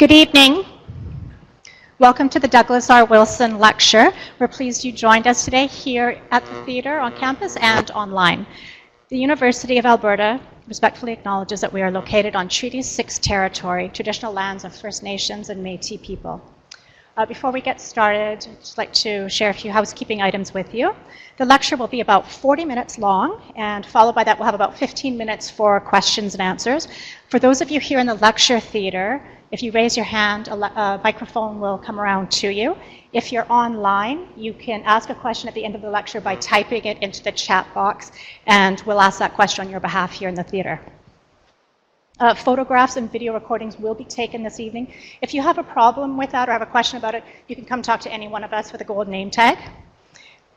Good evening. Welcome to the Douglas R. Wilson Lecture. We're pleased you joined us today here at the theater on campus and online. The University of Alberta respectfully acknowledges that we are located on Treaty 6 territory, traditional lands of First Nations and Métis people. Before we get started, I'd just like to share a few housekeeping items with you. The lecture will be about 40 minutes long, and followed by that we'll have about 15 minutes for questions and answers. For those of you here in the lecture theater, if you raise your hand, a microphone will come around to you. If you're online, you can ask a question at the end of the lecture by typing it into the chat box, and we'll ask that question on your behalf here in the theater. Photographs and video recordings will be taken this evening. If you have a problem with that or have a question about it, you can come talk to any one of us with a gold name tag.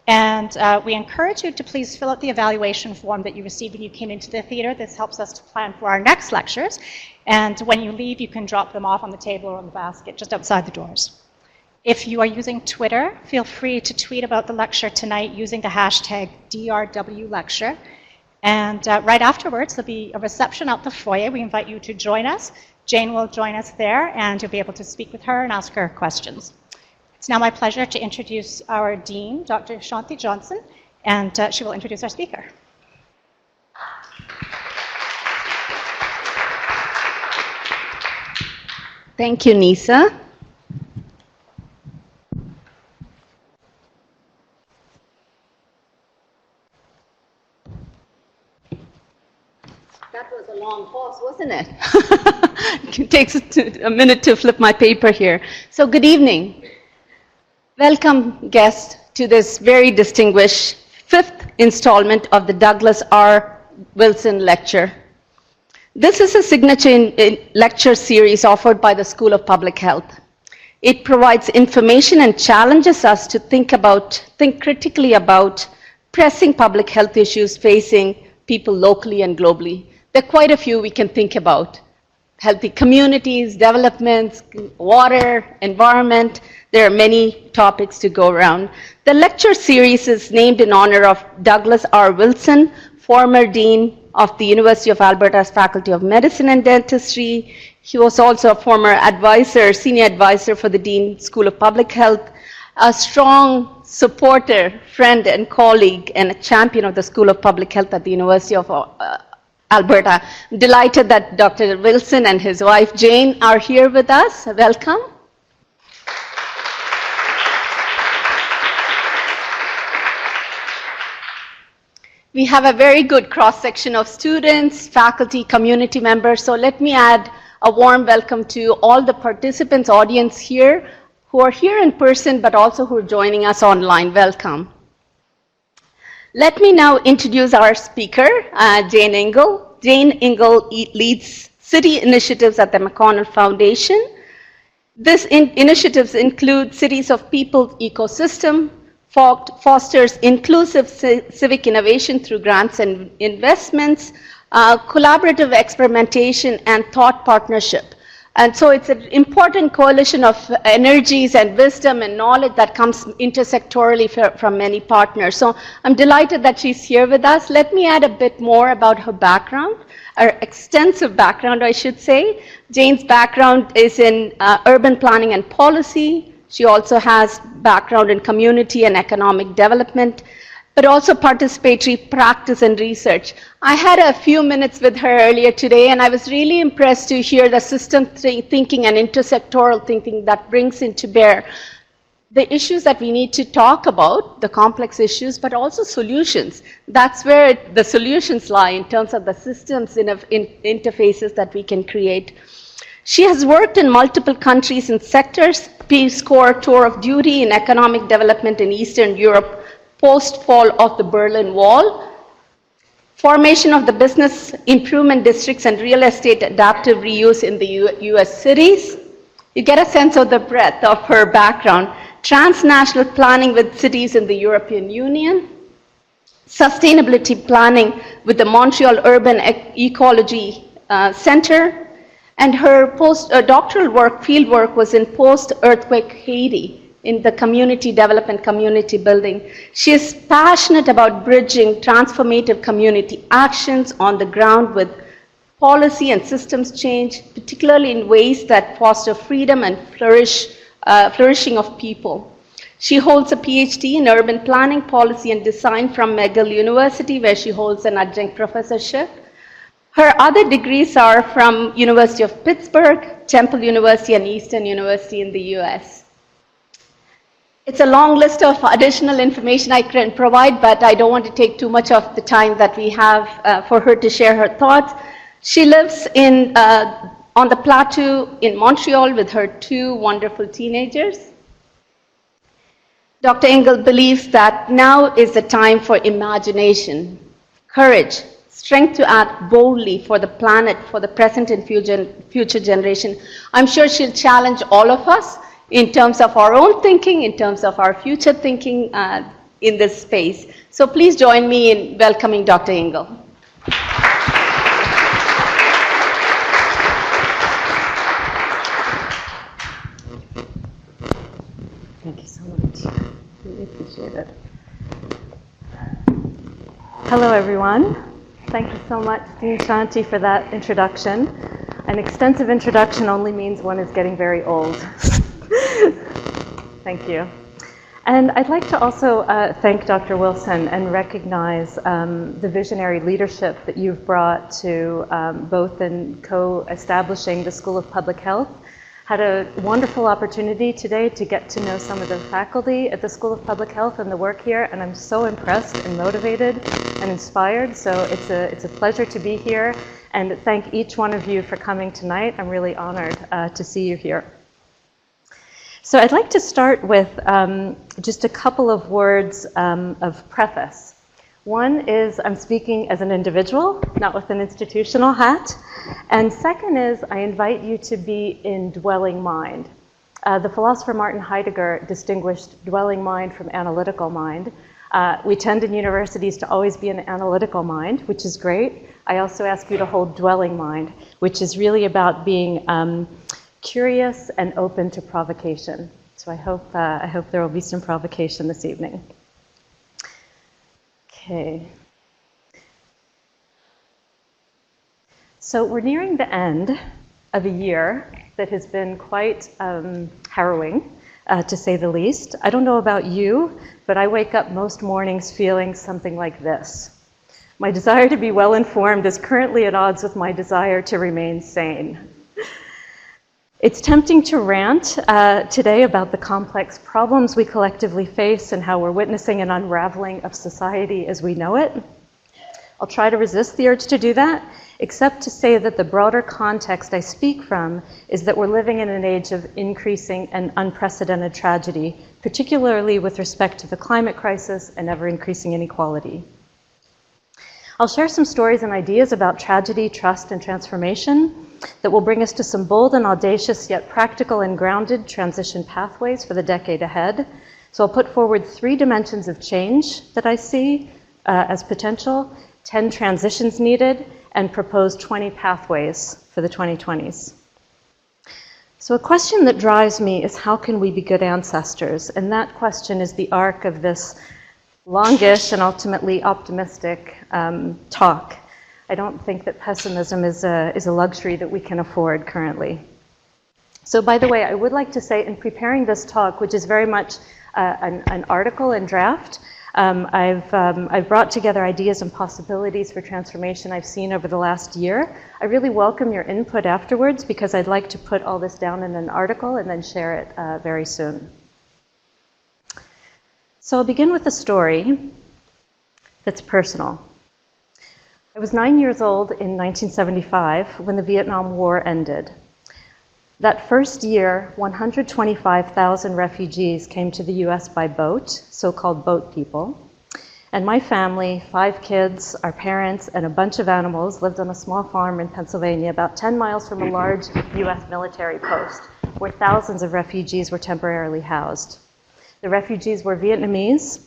And we encourage you to please fill out the evaluation form that you received when you came into the theater. This helps us to plan for our next lectures. And when you leave, you can drop them off on the table or on the basket just outside the doors. If you are using Twitter, feel free to tweet about the lecture tonight using the hashtag DRWLecture. And right afterwards, there'll be a reception out the foyer. We invite you to join us. Jayne will join us there, and you'll be able to speak with her and ask her questions. It's now my pleasure to introduce our Dean, Dr. Shanti Johnson, and she will introduce our speaker. Thank you, Nisa. That was a long pause, wasn't it? It takes a minute to flip my paper here. So good evening. Welcome, guests, to this very distinguished fifth installment of the Douglas R. Wilson Lecture. This is a signature lecture series offered by the School of Public Health. It provides information and challenges us to think critically about pressing public health issues facing people locally and globally. There are quite a few we can think about. Healthy communities, developments, water, environment. There are many topics to go around. The lecture series is named in honor of Douglas R. Wilson, former Dean of the University of Alberta's Faculty of Medicine and Dentistry. He was also a former advisor, senior advisor for the Dean School of Public Health, a strong supporter, friend, and colleague, and a champion of the School of Public Health at the University of Alberta. I'm delighted that Dr. Wilson and his wife, Jayne, are here with us. Welcome. We have a very good cross-section of students, faculty, community members. So let me add a warm welcome to all the participants, audience here, who are here in person, but also who are joining us online. Welcome. Let me now introduce our speaker, Jayne Engle. Jayne Engle leads city initiatives at the McConnell Foundation. These initiatives include Cities of People ecosystem, fosters inclusive civic innovation through grants and investments, collaborative experimentation, and thought partnership. And so it's an important coalition of energies and wisdom and knowledge that comes intersectorally from many partners. So I'm delighted that she's here with us. Let me add a bit more about her background, her extensive background, I should say. Jayne's background is in urban planning and policy. She also has background in community and economic development, but also participatory practice and research. I had a few minutes with her earlier today, and I was really impressed to hear the system thinking and intersectoral thinking that brings into bear the issues that we need to talk about, the complex issues, but also solutions. That's where the solutions lie in terms of the systems in interfaces that we can create. She has worked in multiple countries and sectors, Peace Corps tour of duty in economic development in Eastern Europe, post-fall of the Berlin Wall, formation of the business improvement districts and real estate adaptive reuse in the US cities. You get a sense of the breadth of her background. Transnational planning with cities in the European Union, sustainability planning with the Montreal Urban Ecology Center, and her doctoral work, field work, was in post-earthquake Haiti in the community development, community building. She is passionate about bridging transformative community actions on the ground with policy and systems change, particularly in ways that foster freedom and flourishing of people. She holds a PhD in urban planning, policy, and design from Engle University, where she holds an adjunct professorship. Her other degrees are from University of Pittsburgh, Temple University, and Eastern University in the US. It's a long list of additional information I can provide, but I don't want to take too much of the time that we have for her to share her thoughts. She lives on the plateau in Montreal with her 2 wonderful teenagers. Dr. Engle believes that now is the time for imagination, courage, strength to act boldly for the planet, for the present and future generation. I'm sure she'll challenge all of us in terms of our own thinking, in terms of our future thinking in this space. So please join me in welcoming Dr. Engle. Thank you so much. Really appreciate it. Hello, everyone. Thank you so much, Dean Shanti, for that introduction. An extensive introduction only means one is getting very old. Thank you. And I'd like to also thank Dr. Wilson and recognize the visionary leadership that you've brought to both in co-establishing the School of Public Health. Had a wonderful opportunity today to get to know some of the faculty at the School of Public Health and the work here, and I'm so impressed and motivated and inspired. So it's a pleasure to be here, and thank each one of you for coming tonight. I'm really honored to see you here. So I'd like to start with just a couple of words of preface. One is I'm speaking as an individual, not with an institutional hat. And second is I invite you to be in dwelling mind. The philosopher Martin Heidegger distinguished dwelling mind from analytical mind. We tend in universities to always be an analytical mind, which is great. I also ask you to hold dwelling mind, which is really about being curious and open to provocation. So I hope there will be some provocation this evening. Okay. So we're nearing the end of a year that has been quite harrowing, to say the least. I don't know about you, but I wake up most mornings feeling something like this. My desire to be well-informed is currently at odds with my desire to remain sane. It's tempting to rant today about the complex problems we collectively face and how we're witnessing an unraveling of society as we know it. I'll try to resist the urge to do that, except to say that the broader context I speak from is that we're living in an age of increasing and unprecedented tragedy, particularly with respect to the climate crisis and ever-increasing inequality. I'll share some stories and ideas about tragedy, trust, and transformation that will bring us to some bold and audacious yet practical and grounded transition pathways for the decade ahead. So I'll put forward 3 dimensions of change that I see as potential, 10 transitions needed, and propose 20 pathways for the 2020s. So a question that drives me is how can we be good ancestors? And that question is the arc of this longish and ultimately optimistic talk. I don't think that pessimism is a luxury that we can afford currently. So by the way, I would like to say in preparing this talk, which is very much an article and draft, I've brought together ideas and possibilities for transformation I've seen over the last year. I really welcome your input afterwards because I'd like to put all this down in an article and then share it very soon. So I'll begin with a story that's personal. I was 9 years old in 1975 when the Vietnam War ended. That first year, 125,000 refugees came to the US by boat, so-called boat people. And my family, 5 kids, our parents, and a bunch of animals lived on a small farm in Pennsylvania, about 10 miles from a large US military post, where thousands of refugees were temporarily housed. The refugees were Vietnamese,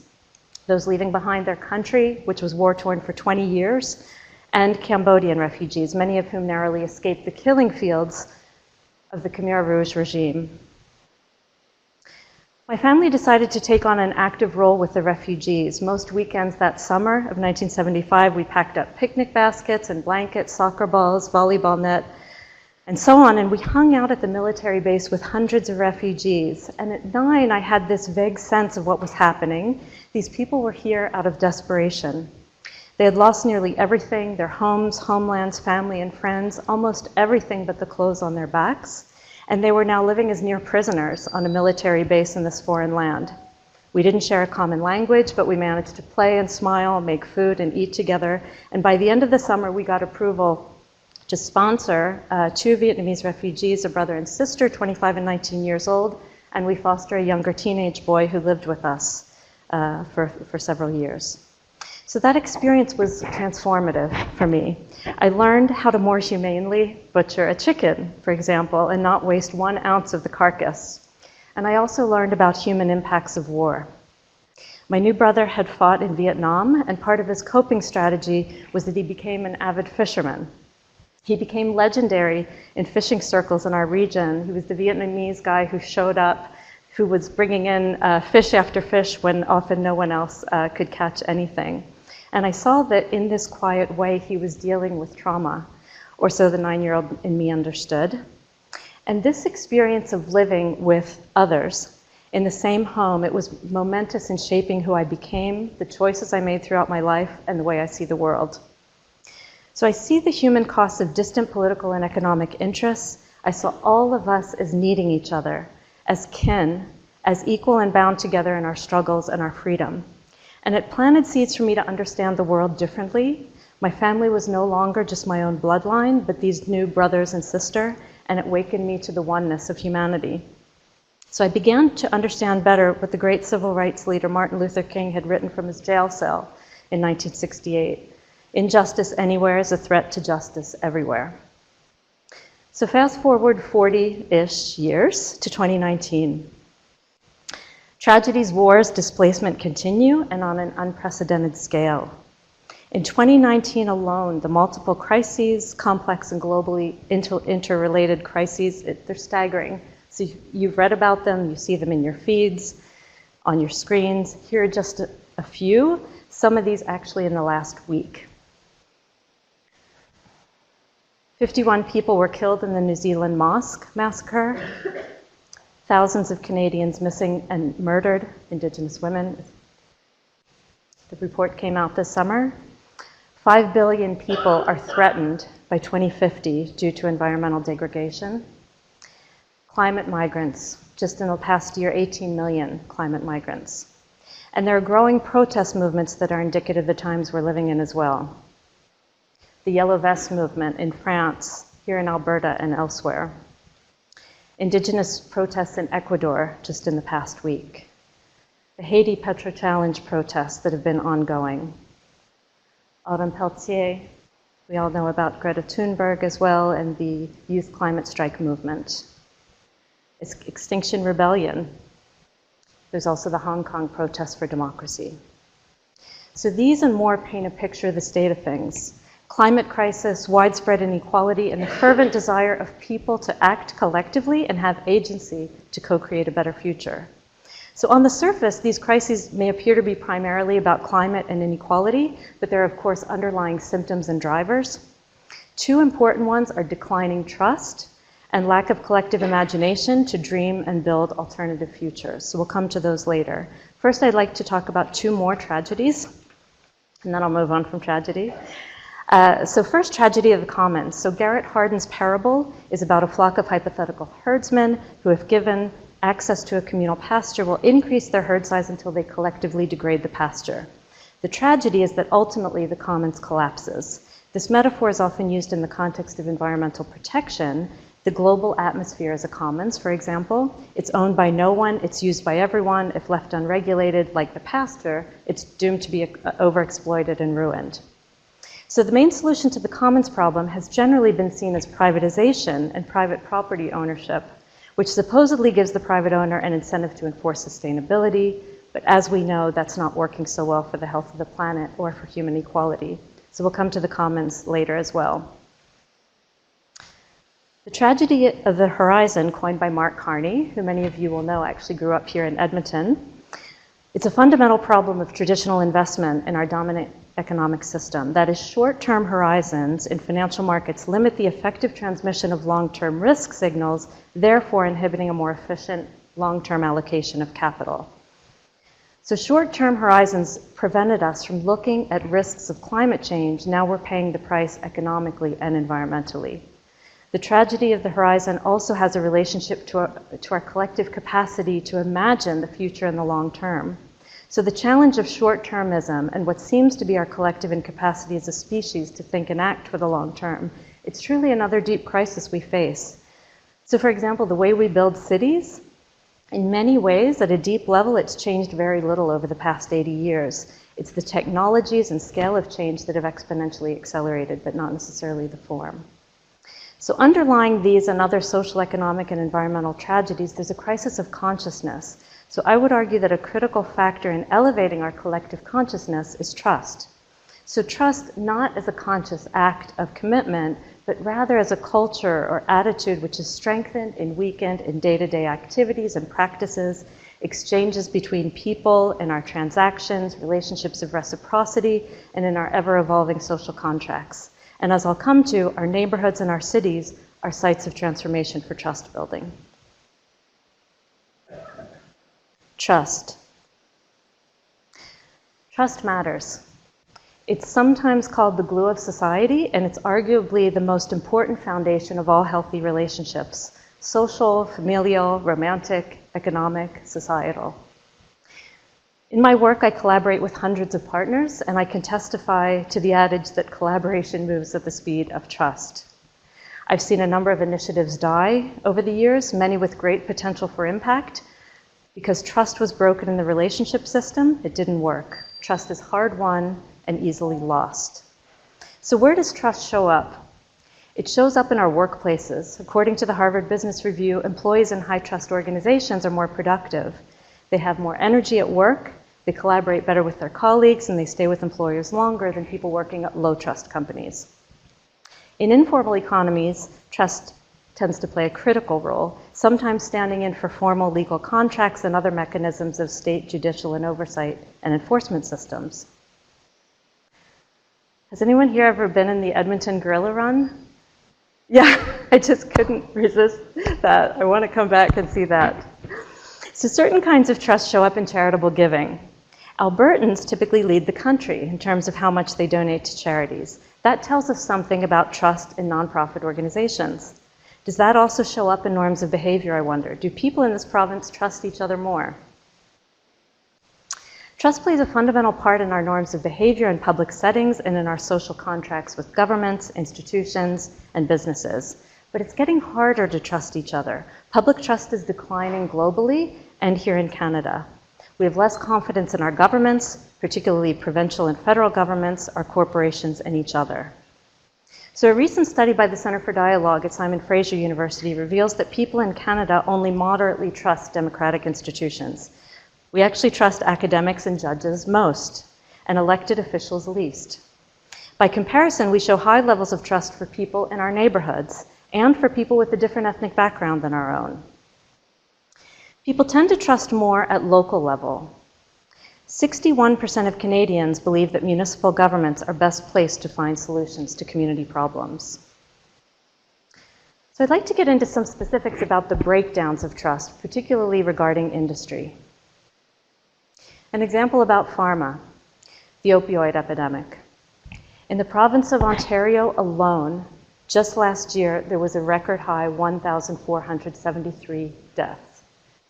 those leaving behind their country, which was war-torn for 20 years, and Cambodian refugees, many of whom narrowly escaped the killing fields of the Khmer Rouge regime. My family decided to take on an active role with the refugees. Most weekends that summer of 1975, we packed up picnic baskets and blankets, soccer balls, volleyball net, and so on, and we hung out at the military base with hundreds of refugees. And at 9, I had this vague sense of what was happening. These people were here out of desperation. They had lost nearly everything, their homes, homelands, family, and friends, almost everything but the clothes on their backs. And they were now living as near prisoners on a military base in this foreign land. We didn't share a common language, but we managed to play and smile, make food, and eat together. And by the end of the summer, we got approval to sponsor 2 Vietnamese refugees, a brother and sister, 25 and 19 years old, and we foster a younger teenage boy who lived with us for several years. So that experience was transformative for me. I learned how to more humanely butcher a chicken, for example, and not waste 1 ounce of the carcass. And I also learned about human impacts of war. My new brother had fought in Vietnam, and part of his coping strategy was that he became an avid fisherman. He became legendary in fishing circles in our region. He was the Vietnamese guy who showed up, who was bringing in fish after fish when often no one else could catch anything. And I saw that in this quiet way, he was dealing with trauma, or so the 9-year-old in me understood. And this experience of living with others in the same home, it was momentous in shaping who I became, the choices I made throughout my life, and the way I see the world. So I see the human costs of distant political and economic interests. I saw all of us as needing each other, as kin, as equal and bound together in our struggles and our freedom. And it planted seeds for me to understand the world differently. My family was no longer just my own bloodline, but these new brothers and sister, and it awakened me to the oneness of humanity. So I began to understand better what the great civil rights leader Martin Luther King had written from his jail cell in 1968. Injustice anywhere is a threat to justice everywhere. So fast forward 40-ish years to 2019. Tragedies, wars, displacement continue, and on an unprecedented scale. In 2019 alone, the multiple crises, complex and globally interrelated crises, they're staggering. So you've read about them, you see them in your feeds, on your screens. Here are just a few, some of these actually in the last week. 51 people were killed in the New Zealand mosque massacre. Thousands of Canadians missing and murdered, Indigenous women. The report came out this summer. 5 billion people are threatened by 2050 due to environmental degradation. Climate migrants, just in the past year, 18 million climate migrants. And there are growing protest movements that are indicative of the times we're living in as well. The Yellow Vest movement in France, here in Alberta and elsewhere. Indigenous protests in Ecuador just in the past week. The Haiti Petro Challenge protests that have been ongoing. Autumn Peltier, we all know about Greta Thunberg as well, and the Youth Climate Strike movement. It's Extinction Rebellion. There's also the Hong Kong protests for democracy. So these and more paint a picture of the state of things. Climate crisis, widespread inequality, and the fervent desire of people to act collectively and have agency to co-create a better future. So on the surface, these crises may appear to be primarily about climate and inequality, but there are, of course, underlying symptoms and drivers. 2 important ones are declining trust and lack of collective imagination to dream and build alternative futures. So we'll come to those later. First, I'd like to talk about 2 more tragedies, and then I'll move on from tragedy. So first, tragedy of the commons. So Garrett Hardin's parable is about a flock of hypothetical herdsmen who, if given access to a communal pasture, will increase their herd size until they collectively degrade the pasture. The tragedy is that ultimately the commons collapses. This metaphor is often used in the context of environmental protection. The global atmosphere is a commons, for example. It's owned by no one, it's used by everyone. If left unregulated, like the pasture, it's doomed to be overexploited and ruined. So the main solution to the commons problem has generally been seen as privatization and private property ownership, which supposedly gives the private owner an incentive to enforce sustainability, but as we know, that's not working so well for the health of the planet or for human equality. So we'll come to the commons later as well. The tragedy of the horizon, coined by Mark Carney, who many of you will know actually grew up here in Edmonton, it's a fundamental problem of traditional investment in our dominant economic system. That is, short-term horizons in financial markets limit the effective transmission of long-term risk signals, therefore inhibiting a more efficient long-term allocation of capital. So short-term horizons prevented us from looking at risks of climate change. Now we're paying the price economically and environmentally. The tragedy of the horizon also has a relationship to our collective capacity to imagine the future in the long term. So the challenge of short-termism and what seems to be our collective incapacity as a species to think and act for the long term, it's truly another deep crisis we face. So for example, the way we build cities, in many ways, at a deep level, it's changed very little over the past 80 years. It's the technologies and scale of change that have exponentially accelerated, but not necessarily the form. So underlying these and other social, economic, and environmental tragedies, there's a crisis of consciousness. So I would argue that a critical factor in elevating our collective consciousness is trust. So trust not as a conscious act of commitment, but rather as a culture or attitude which is strengthened and weakened in day-to-day activities and practices, exchanges between people in our transactions, relationships of reciprocity, and in our ever-evolving social contracts. And as I'll come to, our neighborhoods and our cities are sites of transformation for trust building. Trust. Trust matters. It's sometimes called the glue of society, and it's arguably the most important foundation of all healthy relationships: social, familial, romantic, economic, societal. In my work, I collaborate with hundreds of partners, and I can testify to the adage that collaboration moves at the speed of trust. I've seen a number of initiatives die over the years, many with great potential for impact. Because trust was broken in the relationship system, it didn't work. Trust is hard won and easily lost. So where does trust show up? It shows up in our workplaces. According to the Harvard Business Review, employees in high-trust organizations are more productive. They have more energy at work, they collaborate better with their colleagues, and they stay with employers longer than people working at low-trust companies. In informal economies, trust tends to play a critical role, sometimes standing in for formal legal contracts and other mechanisms of state, judicial, and oversight and enforcement systems. Has anyone here ever been in the Edmonton Gorilla Run? Yeah, I just couldn't resist that. I want to come back and see that. So certain kinds of trust show up in charitable giving. Albertans typically lead the country in terms of how much they donate to charities. That tells us something about trust in nonprofit organizations. Does that also show up in norms of behavior, I wonder? Do people in this province trust each other more? Trust plays a fundamental part in our norms of behavior in public settings and in our social contracts with governments, institutions, and businesses. But it's getting harder to trust each other. Public trust is declining globally and here in Canada. We have less confidence in our governments, particularly provincial and federal governments, our corporations, and each other. So a recent study by the Centre for Dialogue at Simon Fraser University reveals that people in Canada only moderately trust democratic institutions. We actually trust academics and judges most, and elected officials least. By comparison, we show high levels of trust for people in our neighborhoods and for people with a different ethnic background than our own. People tend to trust more at local level. 61% of Canadians believe that municipal governments are best placed to find solutions to community problems. So I'd like to get into some specifics about the breakdowns of trust, particularly regarding industry. An example about pharma, the opioid epidemic. In the province of Ontario alone, just last year, there was a record high 1,473 deaths,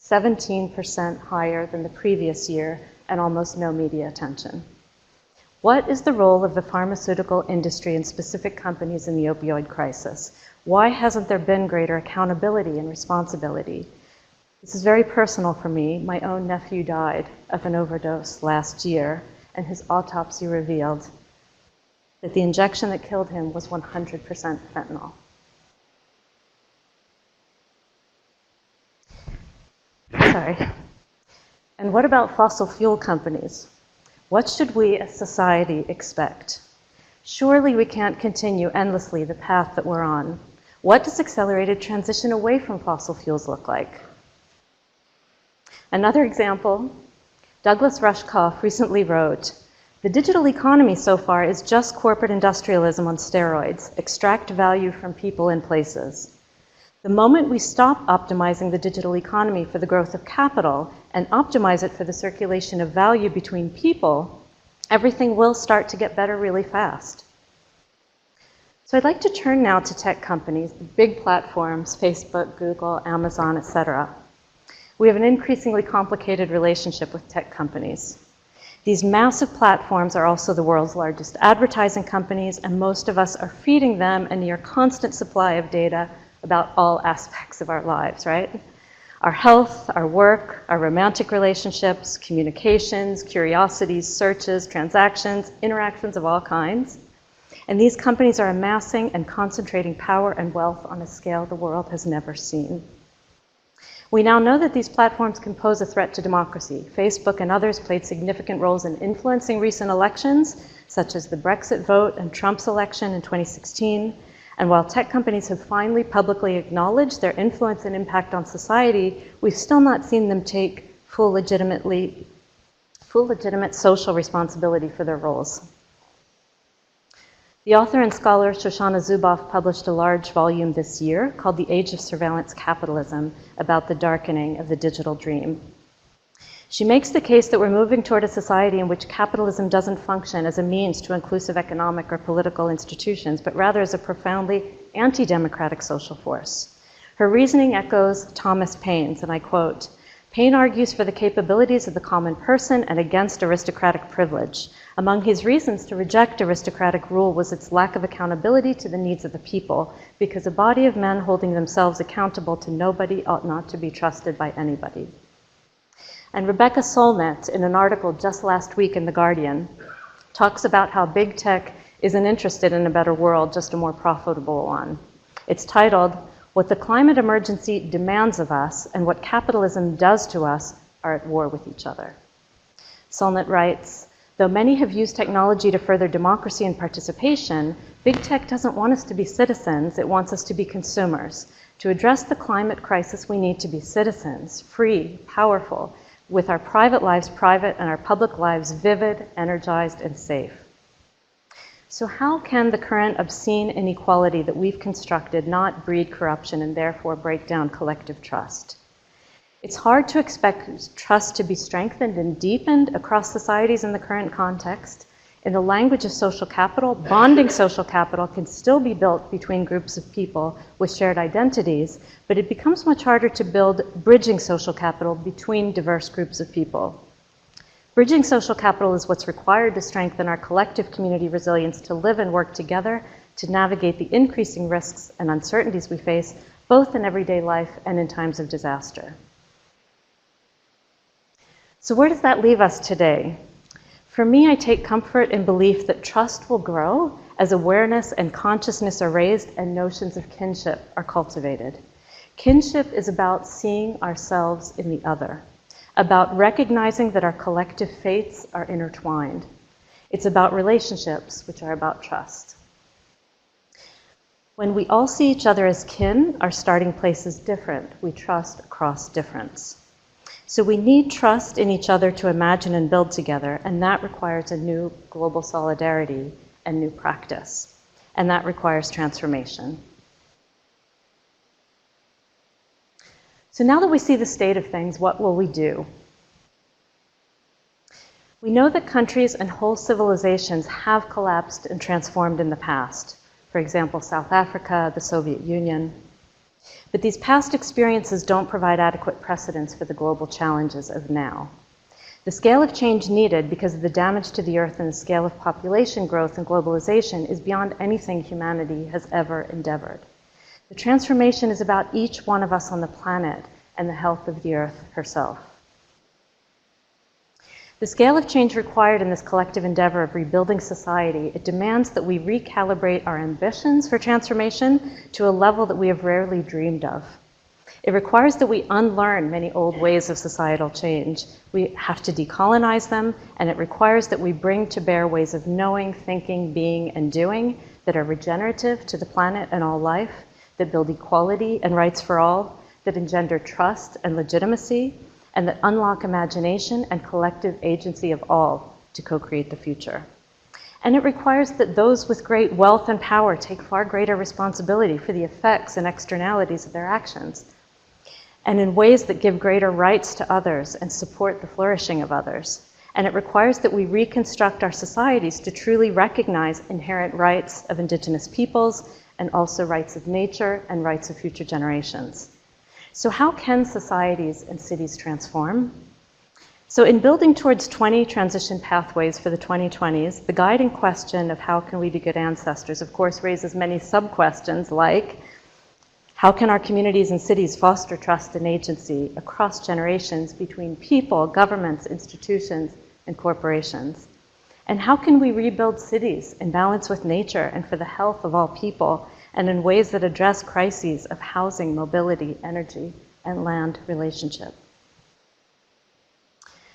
17% higher than the previous year, and almost no media attention. What is the role of the pharmaceutical industry and specific companies in the opioid crisis? Why hasn't there been greater accountability and responsibility? This is very personal for me. My own nephew died of an overdose last year, and his autopsy revealed that the injection that killed him was 100% fentanyl. Sorry. And what about fossil fuel companies? What should we as society expect? Surely we can't continue endlessly the path that we're on. What does accelerated transition away from fossil fuels look like? Another example, Douglas Rushkoff recently wrote, "The digital economy so far is just corporate industrialism on steroids, extract value from people and places. The moment we stop optimizing the digital economy for the growth of capital and optimize it for the circulation of value between people, everything will start to get better really fast." So I'd like to turn now to tech companies, big platforms, Facebook, Google, Amazon, etc. We have an increasingly complicated relationship with tech companies. These massive platforms are also the world's largest advertising companies, and most of us are feeding them a near constant supply of data about all aspects of our lives, right? Our health, our work, our romantic relationships, communications, curiosities, searches, transactions, interactions of all kinds. And these companies are amassing and concentrating power and wealth on a scale the world has never seen. We now know that these platforms can pose a threat to democracy. Facebook and others played significant roles in influencing recent elections, such as the Brexit vote and Trump's election in 2016. And while tech companies have finally publicly acknowledged their influence and impact on society, we've still not seen them take full legitimate social responsibility for their roles. The author and scholar Shoshana Zuboff published a large volume this year called The Age of Surveillance Capitalism, about the darkening of the digital dream. She makes the case that we're moving toward a society in which capitalism doesn't function as a means to inclusive economic or political institutions, but rather as a profoundly anti-democratic social force. Her reasoning echoes Thomas Paine's, and I quote, "Paine argues for the capabilities of the common person and against aristocratic privilege. Among his reasons to reject aristocratic rule was its lack of accountability to the needs of the people, because a body of men holding themselves accountable to nobody ought not to be trusted by anybody." And Rebecca Solnit, in an article just last week in The Guardian, talks about how big tech isn't interested in a better world, just a more profitable one. It's titled, "What the Climate Emergency Demands of Us and What Capitalism Does to Us Are at War with Each Other." Solnit writes, "Though many have used technology to further democracy and participation, big tech doesn't want us to be citizens, it wants us to be consumers. To address the climate crisis, we need to be citizens, free, powerful, with our private lives private and our public lives vivid, energized, and safe." So how can the current obscene inequality that we've constructed not breed corruption and therefore break down collective trust? It's hard to expect trust to be strengthened and deepened across societies in the current context. In the language of social capital, bonding social capital can still be built between groups of people with shared identities, but it becomes much harder to build bridging social capital between diverse groups of people. Bridging social capital is what's required to strengthen our collective community resilience to live and work together, to navigate the increasing risks and uncertainties we face, both in everyday life and in times of disaster. So where does that leave us today? For me, I take comfort in belief that trust will grow as awareness and consciousness are raised and notions of kinship are cultivated. Kinship is about seeing ourselves in the other, about recognizing that our collective fates are intertwined. It's about relationships, which are about trust. When we all see each other as kin, our starting place is different. We trust across difference. So we need trust in each other to imagine and build together, and that requires a new global solidarity and new practice. And that requires transformation. So now that we see the state of things, what will we do? We know that countries and whole civilizations have collapsed and transformed in the past. For example, South Africa, the Soviet Union. But these past experiences don't provide adequate precedents for the global challenges of now. The scale of change needed because of the damage to the Earth and the scale of population growth and globalization is beyond anything humanity has ever endeavored. The transformation is about each one of us on the planet and the health of the Earth herself. The scale of change required in this collective endeavor of rebuilding society, it demands that we recalibrate our ambitions for transformation to a level that we have rarely dreamed of. It requires that we unlearn many old ways of societal change. We have to decolonize them, and it requires that we bring to bear ways of knowing, thinking, being, and doing that are regenerative to the planet and all life, that build equality and rights for all, that engender trust and legitimacy, and that unlock imagination and collective agency of all to co-create the future. And it requires that those with great wealth and power take far greater responsibility for the effects and externalities of their actions, and in ways that give greater rights to others and support the flourishing of others. And it requires that we reconstruct our societies to truly recognize inherent rights of Indigenous peoples and also rights of nature and rights of future generations. So how can societies and cities transform? So in building towards 20 transition pathways for the 2020s, the guiding question of how can we be good ancestors, of course, raises many sub-questions like, how can our communities and cities foster trust and agency across generations between people, governments, institutions, and corporations? And how can we rebuild cities in balance with nature and for the health of all people, and in ways that address crises of housing, mobility, energy, and land relationship?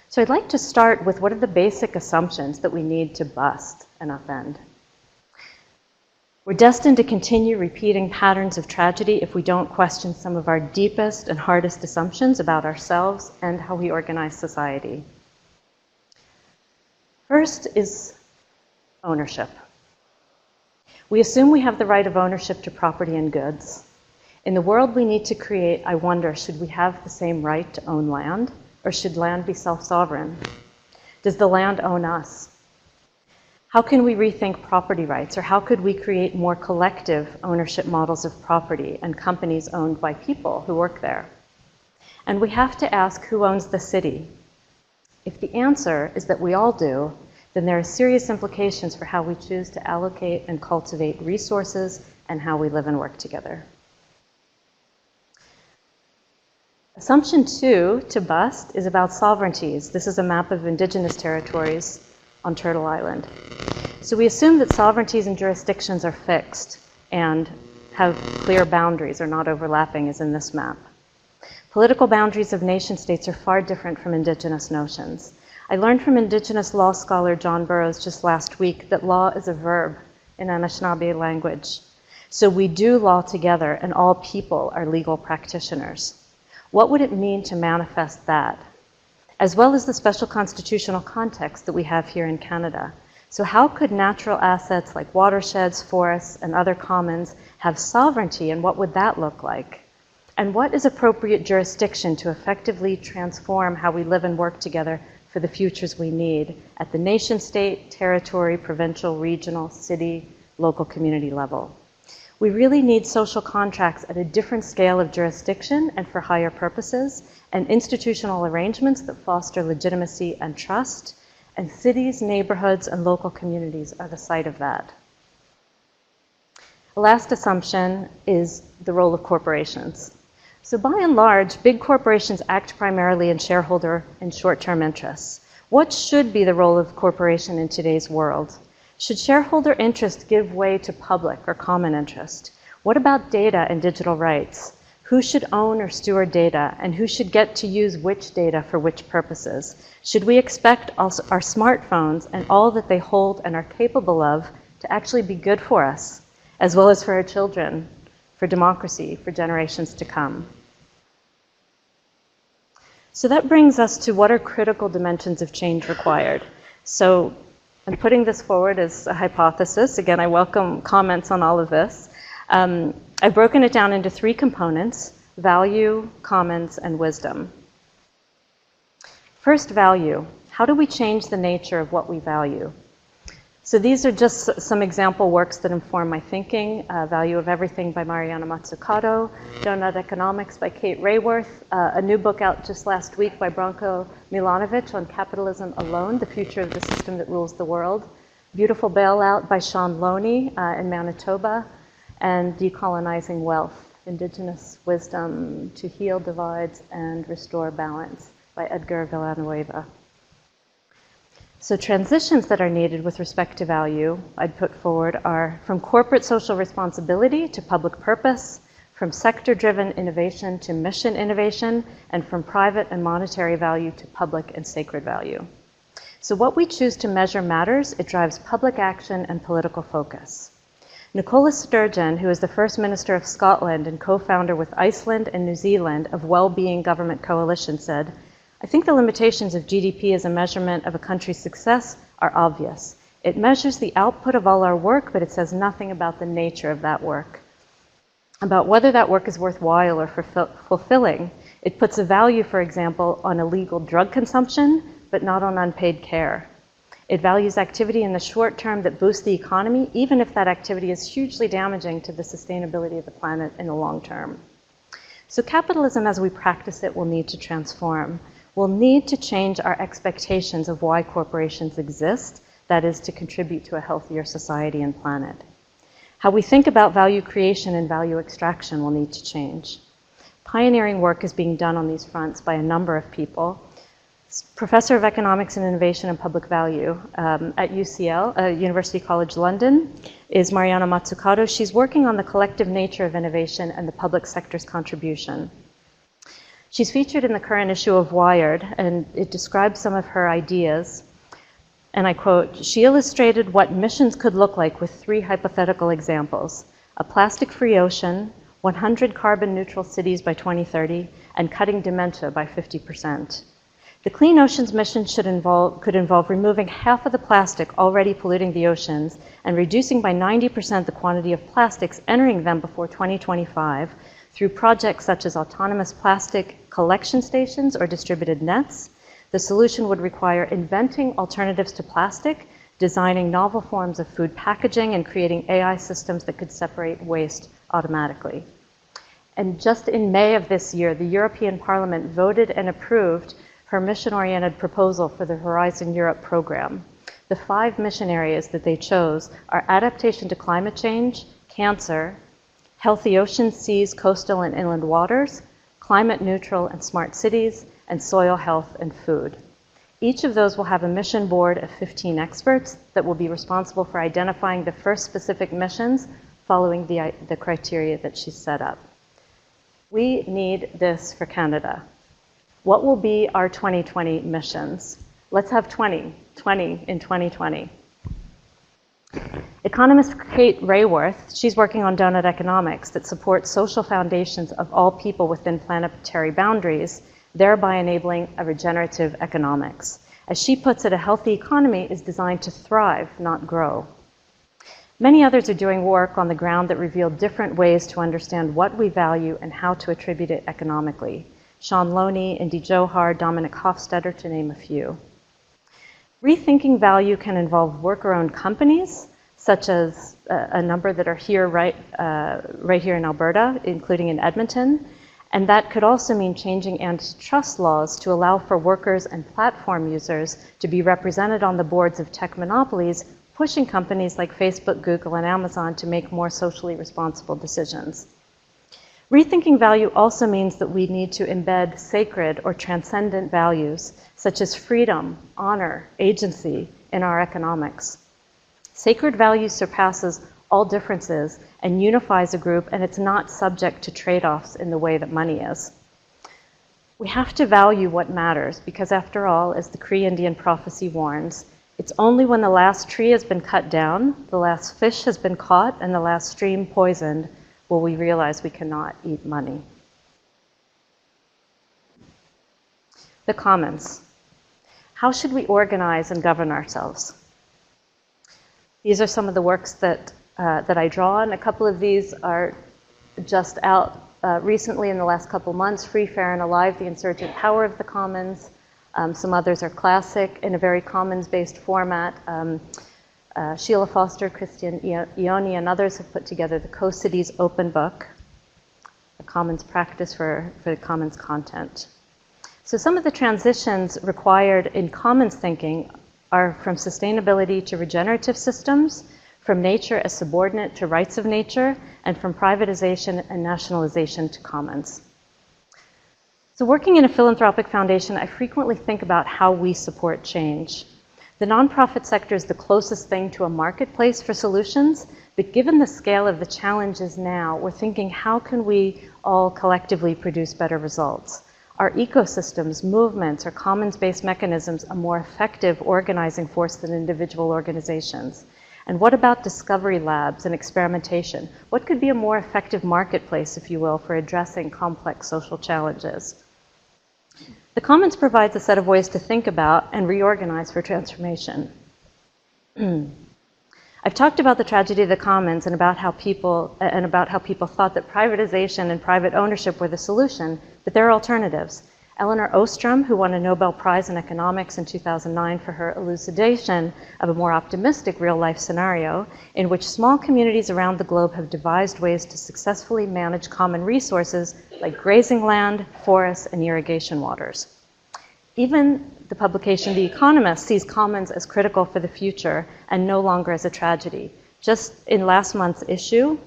So I'd like to start with what are the basic assumptions that we need to bust and upend. We're destined to continue repeating patterns of tragedy if we don't question some of our deepest and hardest assumptions about ourselves and how we organize society. First is ownership. We assume we have the right of ownership to property and goods. In the world we need to create, I wonder, should we have the same right to own land, or should land be self-sovereign? Does the land own us? How can we rethink property rights, or how could we create more collective ownership models of property and companies owned by people who work there? And we have to ask, who owns the city? If the answer is that we all do, then there are serious implications for how we choose to allocate and cultivate resources and how we live and work together. Assumption 2 to bust is about sovereignties. This is a map of Indigenous territories on Turtle Island. So we assume that sovereignties and jurisdictions are fixed and have clear boundaries or not overlapping, as in this map. Political boundaries of nation states are far different from Indigenous notions. I learned from Indigenous law scholar John Burroughs just last week that law is a verb in Anishinaabe language. So we do law together, and all people are legal practitioners. What would it mean to manifest that? As well as the special constitutional context that we have here in Canada. So how could natural assets like watersheds, forests, and other commons have sovereignty, and what would that look like? And what is appropriate jurisdiction to effectively transform how we live and work together for the futures we need at the nation state, territory, provincial, regional, city, local community level? We really need social contracts at a different scale of jurisdiction and for higher purposes, and institutional arrangements that foster legitimacy and trust, and cities, neighborhoods, and local communities are the site of that. The last assumption is the role of corporations. So by and large, big corporations act primarily in shareholder and short-term interests. What should be the role of corporation in today's world? Should shareholder interest give way to public or common interest? What about data and digital rights? Who should own or steward data, and who should get to use which data for which purposes? Should we expect our smartphones and all that they hold and are capable of to actually be good for us, as well as for our children, for democracy, for generations to come? So that brings us to what are critical dimensions of change required. So I'm putting this forward as a hypothesis. Again, I welcome comments on all of this. I've broken it down into 3 components: value, commons, and wisdom. First, value. How do we change the nature of what we value? So these are just some example works that inform my thinking. Value of Everything by Mariana Mazzucato, Donut Economics by Kate Rayworth, a new book out just last week by Branko Milanovic on Capitalism Alone, the Future of the System That Rules the World, Beautiful Bailout by Sean Loney in Manitoba, and Decolonizing Wealth, Indigenous Wisdom to Heal Divides and Restore Balance by Edgar Villanueva. So transitions that are needed with respect to value, I'd put forward, are from corporate social responsibility to public purpose, from sector-driven innovation to mission innovation, and from private and monetary value to public and sacred value. So what we choose to measure matters. It drives public action and political focus. Nicola Sturgeon, who is the first Minister of Scotland and co-founder with Iceland and New Zealand of Wellbeing Government Coalition, said, "I think the limitations of GDP as a measurement of a country's success are obvious. It measures the output of all our work, but it says nothing about the nature of that work, about whether that work is worthwhile or fulfilling. It puts a value, for example, on illegal drug consumption, but not on unpaid care. It values activity in the short term that boosts the economy, even if that activity is hugely damaging to the sustainability of the planet in the long term." So capitalism, as we practice it, will need to transform. We'll need to change our expectations of why corporations exist, that is, to contribute to a healthier society and planet. How we think about value creation and value extraction will need to change. Pioneering work is being done on these fronts by a number of people. Professor of Economics and Innovation and Public Value at UCL, University College London, is Mariana Mazzucato. She's working on the collective nature of innovation and the public sector's contribution. She's featured in the current issue of Wired, and it describes some of her ideas. And I quote, "She illustrated what missions could look like with 3 hypothetical examples: a plastic-free ocean, 100 carbon-neutral cities by 2030, and cutting dementia by 50%. The Clean Oceans mission could involve removing half of the plastic already polluting the oceans and reducing by 90% the quantity of plastics entering them before 2025 through projects such as autonomous plastic collection stations or distributed nets. The solution would require inventing alternatives to plastic, designing novel forms of food packaging, and creating AI systems that could separate waste automatically." And just in May of this year, the European Parliament voted and approved her mission-oriented proposal for the Horizon Europe program. The 5 mission areas that they chose are adaptation to climate change, cancer, healthy oceans, seas, coastal and inland waters, climate neutral and smart cities, and soil health and food. Each of those will have a mission board of 15 experts that will be responsible for identifying the first specific missions following the criteria that she's set up. We need this for Canada. What will be our 2020 missions? Let's have 20 in 2020. Economist Kate Rayworth, she's working on donut economics that supports social foundations of all people within planetary boundaries, thereby enabling a regenerative economics. As she puts it, a healthy economy is designed to thrive, not grow. Many others are doing work on the ground that reveal different ways to understand what we value and how to attribute it economically. Sean Loney, Indy Johar, Dominic Hofstetter, to name a few. Rethinking value can involve worker-owned companies, such as a number that are here right here in Alberta, including in Edmonton. And that could also mean changing antitrust laws to allow for workers and platform users to be represented on the boards of tech monopolies, pushing companies like Facebook, Google, and Amazon to make more socially responsible decisions. Rethinking value also means that we need to embed sacred or transcendent values, such as freedom, honor, agency, in our economics. Sacred value surpasses all differences and unifies a group, and it's not subject to trade-offs in the way that money is. We have to value what matters, because after all, as the Cree Indian prophecy warns, it's only when the last tree has been cut down, the last fish has been caught, and the last stream poisoned will we realize we cannot eat money. The commons. How should we organize and govern ourselves? These are some of the works that I draw on. A couple of these are just out recently in the last couple months: Free, Fair, and Alive, The Insurgent Power of the Commons. Some others are classic in a very commons-based format. Sheila Foster, Christian Ioni, and others have put together the Co-Cities Open Book, a commons practice for the commons content. So some of the transitions required in commons thinking are from sustainability to regenerative systems, from nature as subordinate to rights of nature, and from privatization and nationalization to commons. So working in a philanthropic foundation, I frequently think about how we support change. The nonprofit sector is the closest thing to a marketplace for solutions, but given the scale of the challenges now, we're thinking, how can we all collectively produce better results? Are ecosystems, movements, or commons-based mechanisms a more effective organizing force than individual organizations? And what about discovery labs and experimentation? What could be a more effective marketplace, if you will, for addressing complex social challenges? The Commons provides a set of ways to think about and reorganize for transformation. I've talked about the tragedy of the Commons and about how people thought that privatization and private ownership were the solution, but there are alternatives. Elinor Ostrom, who won a Nobel Prize in Economics in 2009 for her elucidation of a more optimistic real-life scenario in which small communities around the globe have devised ways to successfully manage common resources like grazing land, forests, and irrigation waters. Even the publication The Economist sees commons as critical for the future and no longer as a tragedy. Just in last month's issue,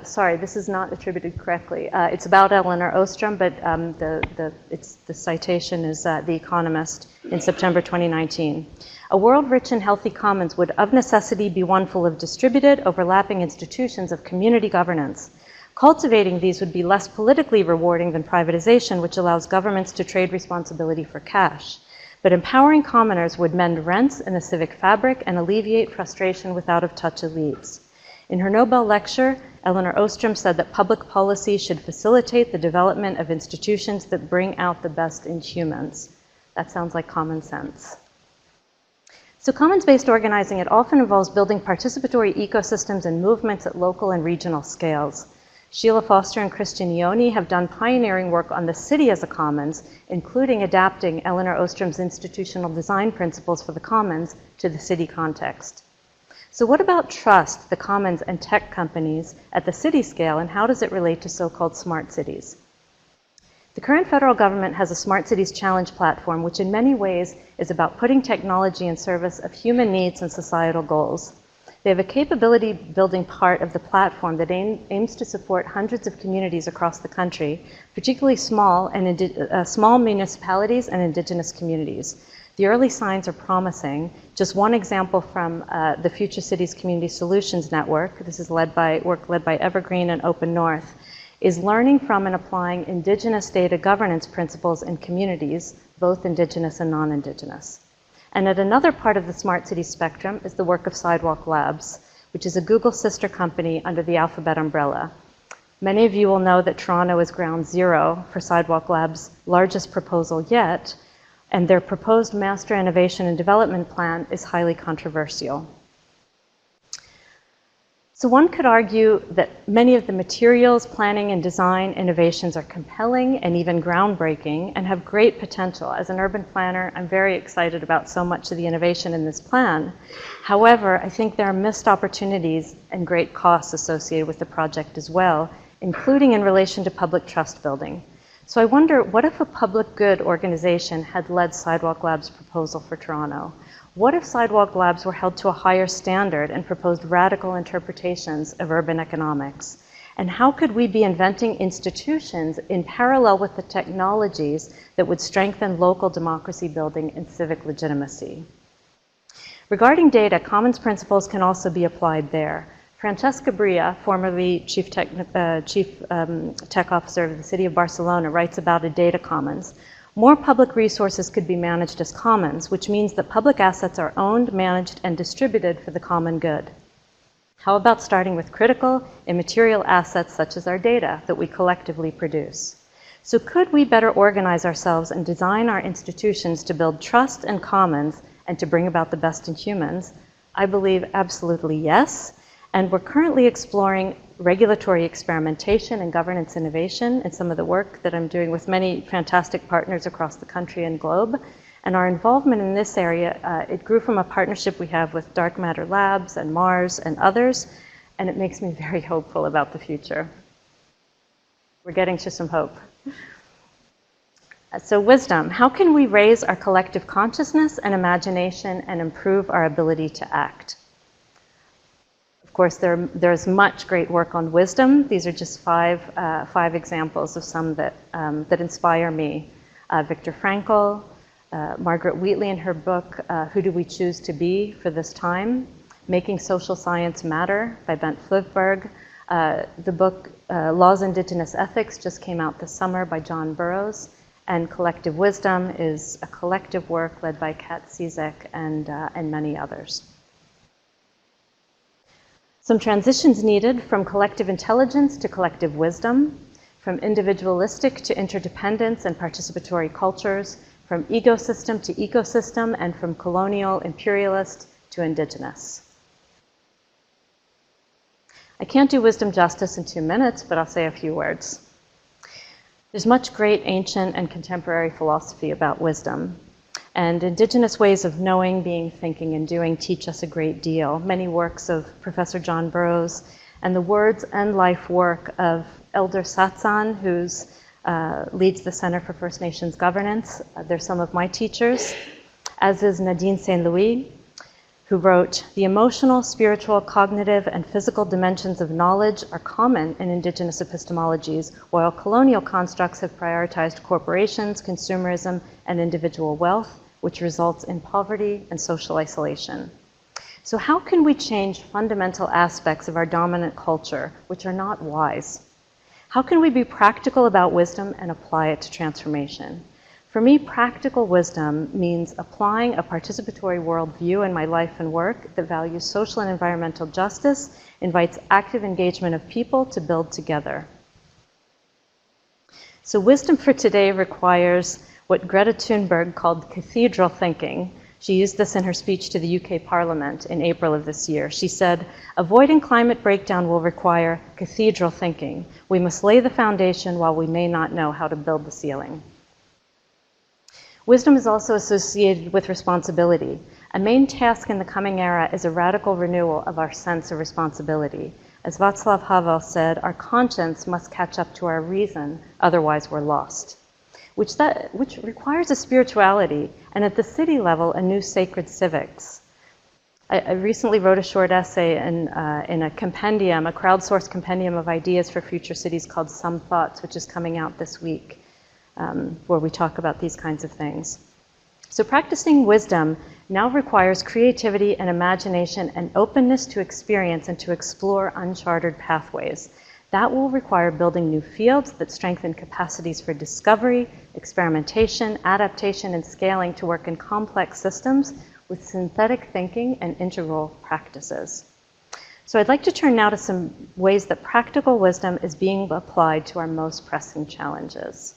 sorry, this is not attributed correctly. It's about Elinor Ostrom, but the citation is The Economist in September 2019. A world rich in healthy commons would of necessity be one full of distributed, overlapping institutions of community governance. Cultivating these would be less politically rewarding than privatization, which allows governments to trade responsibility for cash. But empowering commoners would mend rents in the civic fabric and alleviate frustration with out-of-touch elites. In her Nobel lecture, Elinor Ostrom said that public policy should facilitate the development of institutions that bring out the best in humans. That sounds like common sense. So commons-based organizing, it often involves building participatory ecosystems and movements at local and regional scales. Sheila Foster and Christian Ioni have done pioneering work on the city as a commons, including adapting Elinor Ostrom's institutional design principles for the commons to the city context. So what about trust, the commons and tech companies at the city scale, and how does it relate to so-called smart cities? The current federal government has a Smart Cities Challenge platform, which in many ways is about putting technology in service of human needs and societal goals. They have a capability building part of the platform that aims to support hundreds of communities across the country, particularly small municipalities and indigenous communities. The early signs are promising. Just one example from the Future Cities Community Solutions Network, this is work led by Evergreen and Open North, is learning from and applying indigenous data governance principles in communities, both indigenous and non-indigenous. And at another part of the smart city spectrum is the work of Sidewalk Labs, which is a Google sister company under the Alphabet umbrella. Many of you will know that Toronto is ground zero for Sidewalk Labs' largest proposal yet, and their proposed Master Innovation and Development Plan is highly controversial. So one could argue that many of the materials, planning, and design innovations are compelling and even groundbreaking and have great potential. As an urban planner, I'm very excited about so much of the innovation in this plan. However, I think there are missed opportunities and great costs associated with the project as well, including in relation to public trust building. So I wonder, what if a public good organization had led Sidewalk Labs' proposal for Toronto? What if Sidewalk Labs were held to a higher standard and proposed radical interpretations of urban economics? And how could we be inventing institutions in parallel with the technologies that would strengthen local democracy building and civic legitimacy? Regarding data, commons principles can also be applied there. Francesca Bria, formerly Chief Tech Officer of the City of Barcelona, writes about a data commons. More public resources could be managed as commons, which means that public assets are owned, managed, and distributed for the common good. How about starting with critical, immaterial assets such as our data that we collectively produce? So could we better organize ourselves and design our institutions to build trust and commons and to bring about the best in humans? I believe absolutely yes. And we're currently exploring regulatory experimentation and governance innovation in some of the work that I'm doing with many fantastic partners across the country and globe. And our involvement in this area, it grew from a partnership we have with Dark Matter Labs and Mars and others, and it makes me very hopeful about the future. We're getting to some hope. So wisdom, how can we raise our collective consciousness and imagination and improve our ability to act? Of course, there's much great work on wisdom. These are just five examples of some that inspire me. Viktor Frankl, Margaret Wheatley in her book, Who Do We Choose to Be for This Time? Making Social Science Matter by Bent Flivberg. The book Laws, Indigenous Ethics just came out this summer by John Burroughs. And Collective Wisdom is a collective work led by Kat Cizek and many others. Some transitions needed from collective intelligence to collective wisdom, from individualistic to interdependence and participatory cultures, from ecosystem to ecosystem, and from colonial, imperialist to indigenous. I can't do wisdom justice in 2 minutes, but I'll say a few words. There's much great ancient and contemporary philosophy about wisdom, and indigenous ways of knowing, being, thinking, and doing teach us a great deal. Many works of Professor John Burroughs and the words and life work of Elder Satsan, who leads the Center for First Nations Governance. They're some of my teachers, as is Nadine St. Louis, who wrote, "The emotional, spiritual, cognitive, and physical dimensions of knowledge are common in indigenous epistemologies, while colonial constructs have prioritized corporations, consumerism, and individual wealth, which results in poverty and social isolation." So how can we change fundamental aspects of our dominant culture, which are not wise? How can we be practical about wisdom and apply it to transformation? For me, practical wisdom means applying a participatory worldview in my life and work that values social and environmental justice, invites active engagement of people to build together. So wisdom for today requires what Greta Thunberg called cathedral thinking. She used this in her speech to the UK Parliament in April of this year. She said, "Avoiding climate breakdown will require cathedral thinking. We must lay the foundation while we may not know how to build the ceiling." Wisdom is also associated with responsibility. A main task in the coming era is a radical renewal of our sense of responsibility. As Václav Havel said, our conscience must catch up to our reason, otherwise we're lost. Which requires a spirituality, and at the city level, a new sacred civics. I recently wrote a short essay in a compendium, a crowdsourced compendium of ideas for future cities called Some Thoughts, which is coming out this week, where we talk about these kinds of things. So practicing wisdom now requires creativity and imagination and openness to experience and to explore uncharted pathways. That will require building new fields that strengthen capacities for discovery, experimentation, adaptation, and scaling to work in complex systems with synthetic thinking and integral practices. So I'd like to turn now to some ways that practical wisdom is being applied to our most pressing challenges.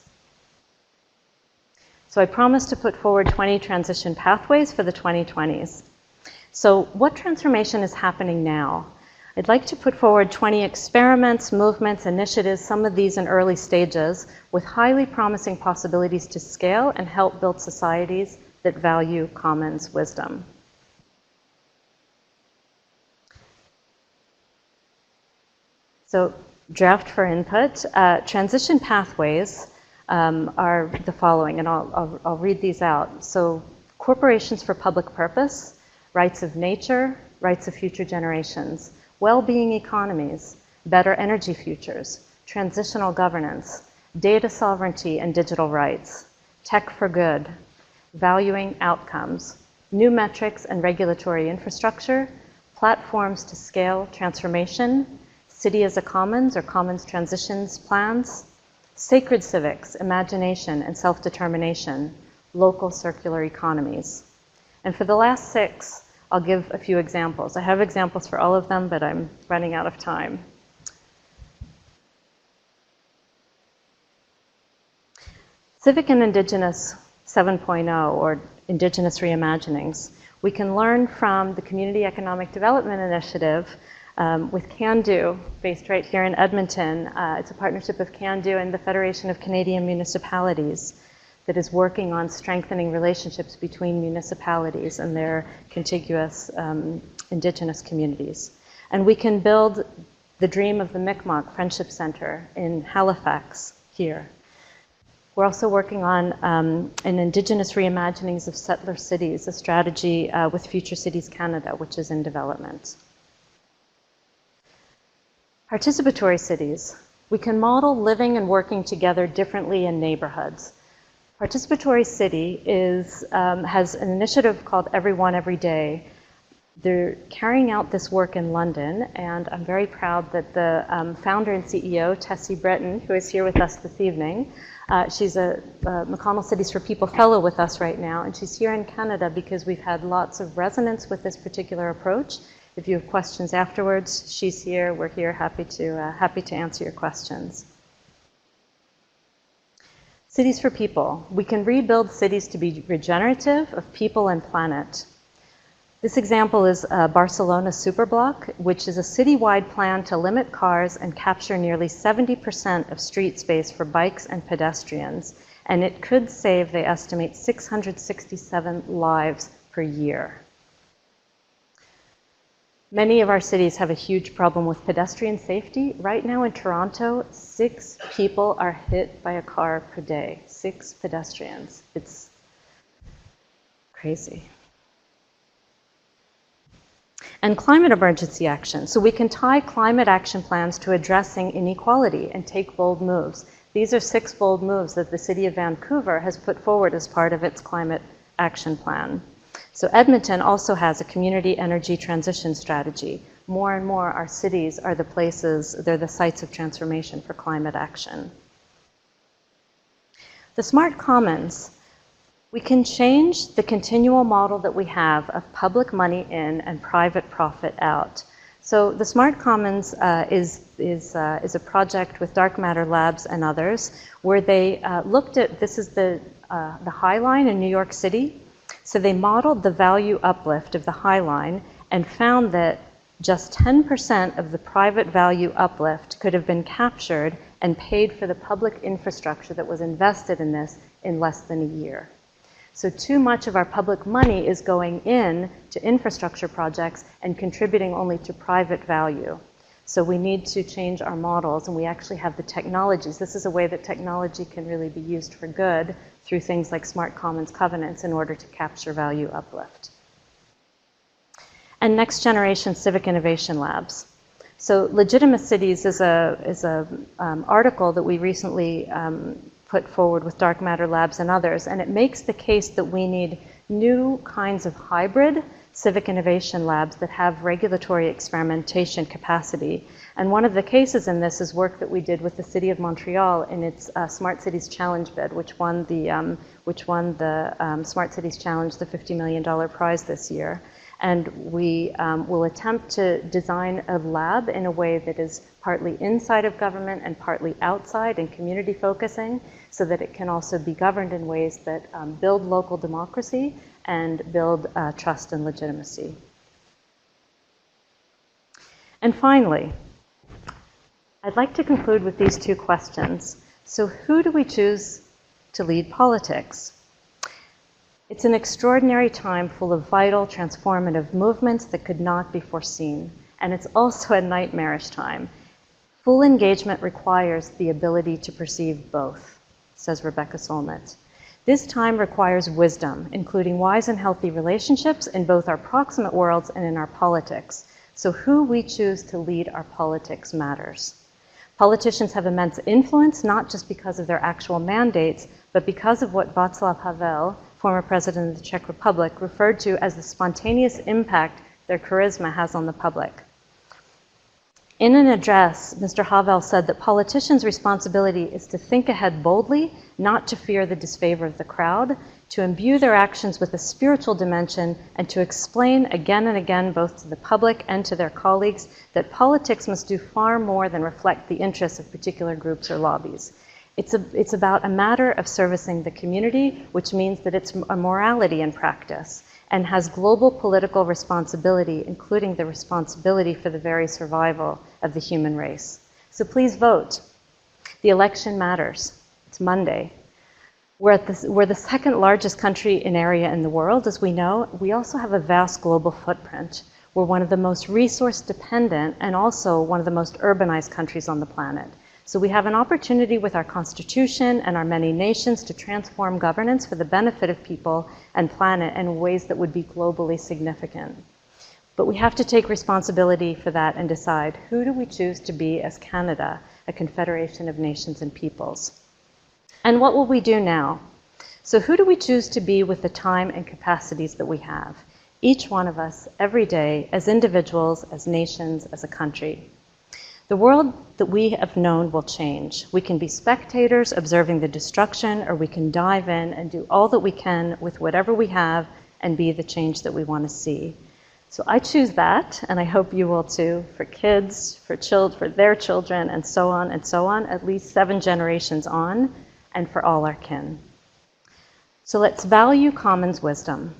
So I promised to put forward 20 transition pathways for the 2020s. So what transformation is happening now? I'd like to put forward 20 experiments, movements, initiatives, some of these in early stages, with highly promising possibilities to scale and help build societies that value commons wisdom. So, draft for input. Transition pathways are the following, and I'll read these out. So, corporations for public purpose, rights of nature, rights of future generations, well-being economies, better energy futures, transitional governance, data sovereignty and digital rights, tech for good, valuing outcomes, new metrics and regulatory infrastructure, platforms to scale transformation, city as a commons or commons transitions plans, sacred civics, imagination and self-determination, local circular economies. And for the last 6, I'll give a few examples. I have examples for all of them, but I'm running out of time. Civic and Indigenous 7.0, or Indigenous Reimaginings. We can learn from the Community Economic Development Initiative with Can Do, based right here in Edmonton. It's a partnership of Can Do and the Federation of Canadian Municipalities that is working on strengthening relationships between municipalities and their contiguous Indigenous communities. And we can build the dream of the Mi'kmaq Friendship Center in Halifax here. We're also working on an Indigenous reimaginings of settler cities, a strategy with Future Cities Canada, which is in development. Participatory cities. We can model living and working together differently in neighborhoods. Participatory City has an initiative called Everyone Every Day. They're carrying out this work in London, and I'm very proud that the founder and CEO, Tessie Breton, who is here with us this evening, she's a McConnell Cities for People Fellow with us right now, and she's here in Canada because we've had lots of resonance with this particular approach, If you have questions afterwards, she's here, we're here, happy to answer your questions. Cities for people. We can rebuild cities to be regenerative of people and planet. This example is Barcelona Superblock, which is a citywide plan to limit cars and capture nearly 70% of street space for bikes and pedestrians. And it could save, they estimate, 667 lives per year. Many of our cities have a huge problem with pedestrian safety. Right now in Toronto, 6 people are hit by a car per day. 6 pedestrians. It's crazy. And climate emergency action. So we can tie climate action plans to addressing inequality and take bold moves. These are 6 bold moves that the City of Vancouver has put forward as part of its climate action plan. So Edmonton also has a community energy transition strategy. More and more our cities are the places, they're the sites of transformation for climate action. The smart commons. We can change the continual model that we have of public money in and private profit out. So the Smart Commons is a project with Dark Matter Labs and others, where they looked at, this is the High Line in New York City. So they modeled the value uplift of the High Line and found that just 10% of the private value uplift could have been captured and paid for the public infrastructure that was invested in this in less than a year. So too much of our public money is going in to infrastructure projects and contributing only to private value. So we need to change our models, and we actually have the technologies. This is a way that technology can really be used for good through things like Smart Commons covenants in order to capture value uplift. And next generation civic innovation labs. So Legitimate Cities is a article that we recently put forward with Dark Matter Labs and others, and it makes the case that we need new kinds of hybrid civic innovation labs that have regulatory experimentation capacity. And one of the cases in this is work that we did with the City of Montreal in its Smart Cities Challenge bid, which won the Smart Cities Challenge, the $50 million prize this year. And we will attempt to design a lab in a way that is partly inside of government and partly outside and community focusing, so that it can also be governed in ways that build local democracy and build trust and legitimacy. And finally, I'd like to conclude with these 2 questions. So who do we choose to lead politics? It's an extraordinary time full of vital, transformative movements that could not be foreseen. And it's also a nightmarish time. Full engagement requires the ability to perceive both, says Rebecca Solnit. This time requires wisdom, including wise and healthy relationships in both our proximate worlds and in our politics. So who we choose to lead our politics matters. Politicians have immense influence, not just because of their actual mandates, but because of what Václav Havel, former president of the Czech Republic, referred to as the spontaneous impact their charisma has on the public. In an address, Mr. Havel said that politicians' responsibility is to think ahead boldly, not to fear the disfavor of the crowd, to imbue their actions with a spiritual dimension, and to explain again and again, both to the public and to their colleagues, that politics must do far more than reflect the interests of particular groups or lobbies. It's about a matter of servicing the community, which means that it's a morality in practice and has global political responsibility, including the responsibility for the very survival of the human race. So please vote. The election matters. It's Monday. We're the 2nd largest country in area in the world, as we know. We also have a vast global footprint. We're one of the most resource dependent and also one of the most urbanized countries on the planet. So we have an opportunity with our Constitution and our many nations to transform governance for the benefit of people and planet in ways that would be globally significant. But we have to take responsibility for that and decide, who do we choose to be as Canada, a confederation of nations and peoples? And what will we do now? So who do we choose to be with the time and capacities that we have? Each one of us, every day, as individuals, as nations, as a country. The world that we have known will change. We can be spectators observing the destruction, or we can dive in and do all that we can with whatever we have and be the change that we want to see. So I choose that, and I hope you will too, for kids, for their children, and so on, at least 7 generations on, and for all our kin. So let's value commons wisdom.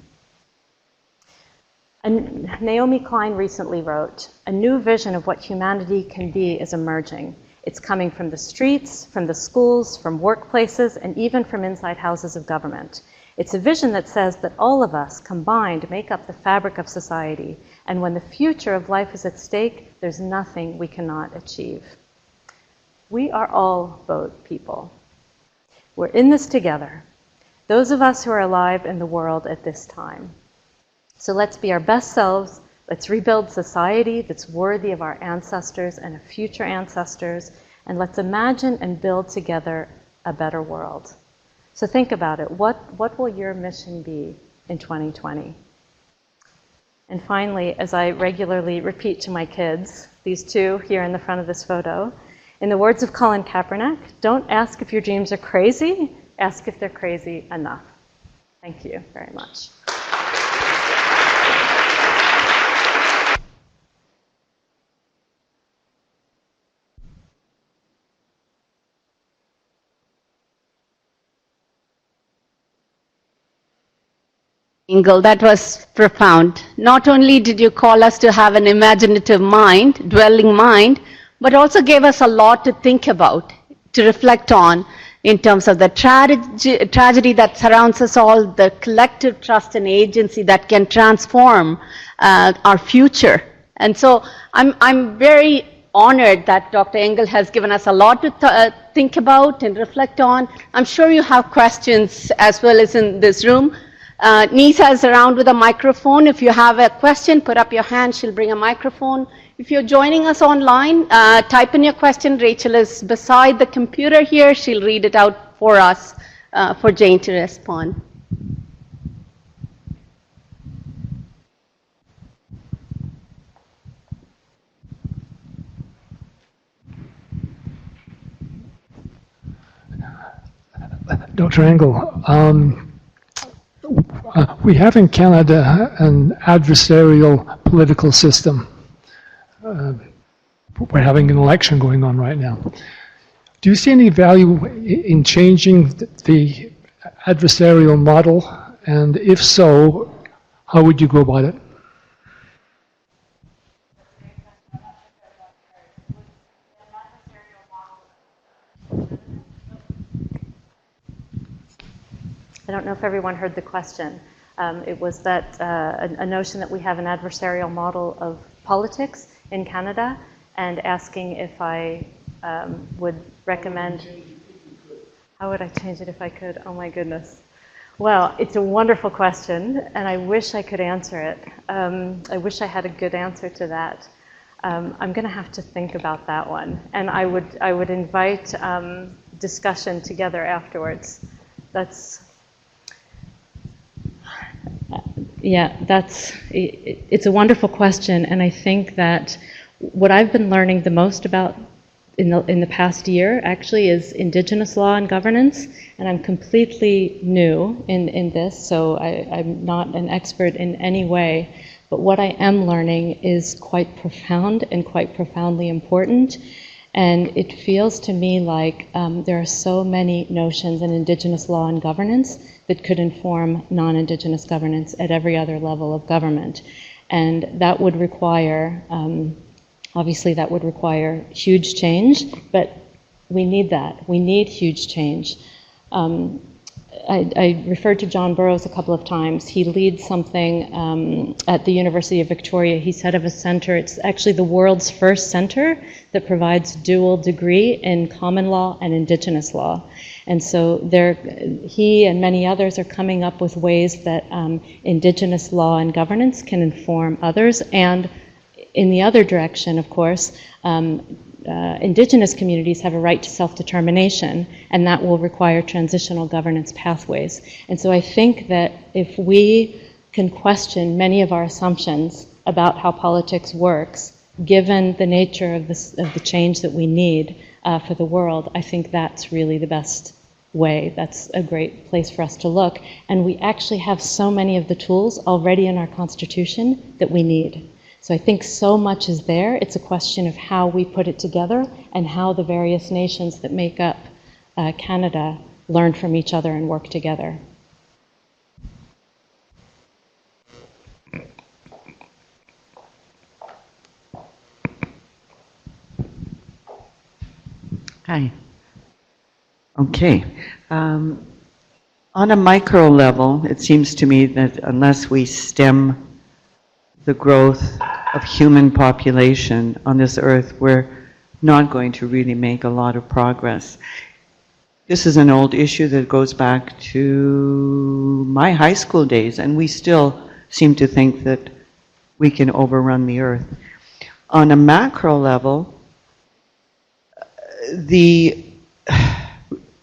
And Naomi Klein recently wrote, "A new vision of what humanity can be is emerging. It's coming from the streets, from the schools, from workplaces, and even from inside houses of government. It's a vision that says that all of us combined make up the fabric of society, and when the future of life is at stake, there's nothing we cannot achieve." We are all boat people. We're in this together, those of us who are alive in the world at this time. So let's be our best selves. Let's rebuild society that's worthy of our ancestors and of future ancestors, and let's imagine and build together a better world. So think about it. What will your mission be in 2020? And finally, as I regularly repeat to my kids, these two here in the front of this photo, in the words of Colin Kaepernick, don't ask if your dreams are crazy, ask if they're crazy enough. Thank you very much. Engle, that was profound. Not only did you call us to have an imaginative mind, dwelling mind, but also gave us a lot to think about, to reflect on in terms of the tragedy that surrounds us all, the collective trust and agency that can transform our future. And so I'm very honored that Dr. Engle has given us a lot to think about and reflect on. I'm sure you have questions as well as in this room. Nisa is around with a microphone. If you have a question, put up your hand. She'll bring a microphone. If you're joining us online, type in your question. Rachel is beside the computer here. She'll read it out for us, for Jayne to respond. Dr. Engle, we have in Canada an adversarial political system. We're having an election going on right now. Do you see any value in changing the adversarial model? And if so, how would you go about it? I don't know if everyone heard the question. It was that a notion that we have an adversarial model of politics in Canada, and asking if I would recommend. How would I change it if I could? Oh my goodness. Well, it's a wonderful question, and I wish I could answer it. I wish I had a good answer to that. I'm going to have to think about that one, and I would invite discussion together afterwards. It's a wonderful question, and I think that what I've been learning the most about in the past year actually is Indigenous law and governance, and I'm completely new in this, so I'm not an expert in any way, but what I am learning is quite profound and quite profoundly important. And it feels to me like there are so many notions in Indigenous law and governance that could inform non-Indigenous governance at every other level of government. And that would require, obviously that would require huge change, but we need that. We need huge change. I referred to John Burroughs a couple of times. He leads something at the University of Victoria. He's head of a center. It's actually the world's first center that provides dual degree in common law and Indigenous law. And so he and many others are coming up with ways that Indigenous law and governance can inform others. And in the other direction, of course, Indigenous communities have a right to self-determination, and that will require transitional governance pathways. And so I think that if we can question many of our assumptions about how politics works, given the nature of the change that we need for the world, I think that's really the best way, that's a great place for us to look. And we actually have so many of the tools already in our Constitution that we need. So I think so much is there. It's a question of how we put it together and how the various nations that make up Canada learn from each other and work together. Hi. Okay. On a micro level, it seems to me that unless we stem the growth of human population on this earth, we're not going to really make a lot of progress. This is an old issue that goes back to my high school days, and we still seem to think that we can overrun the earth. On a macro level, the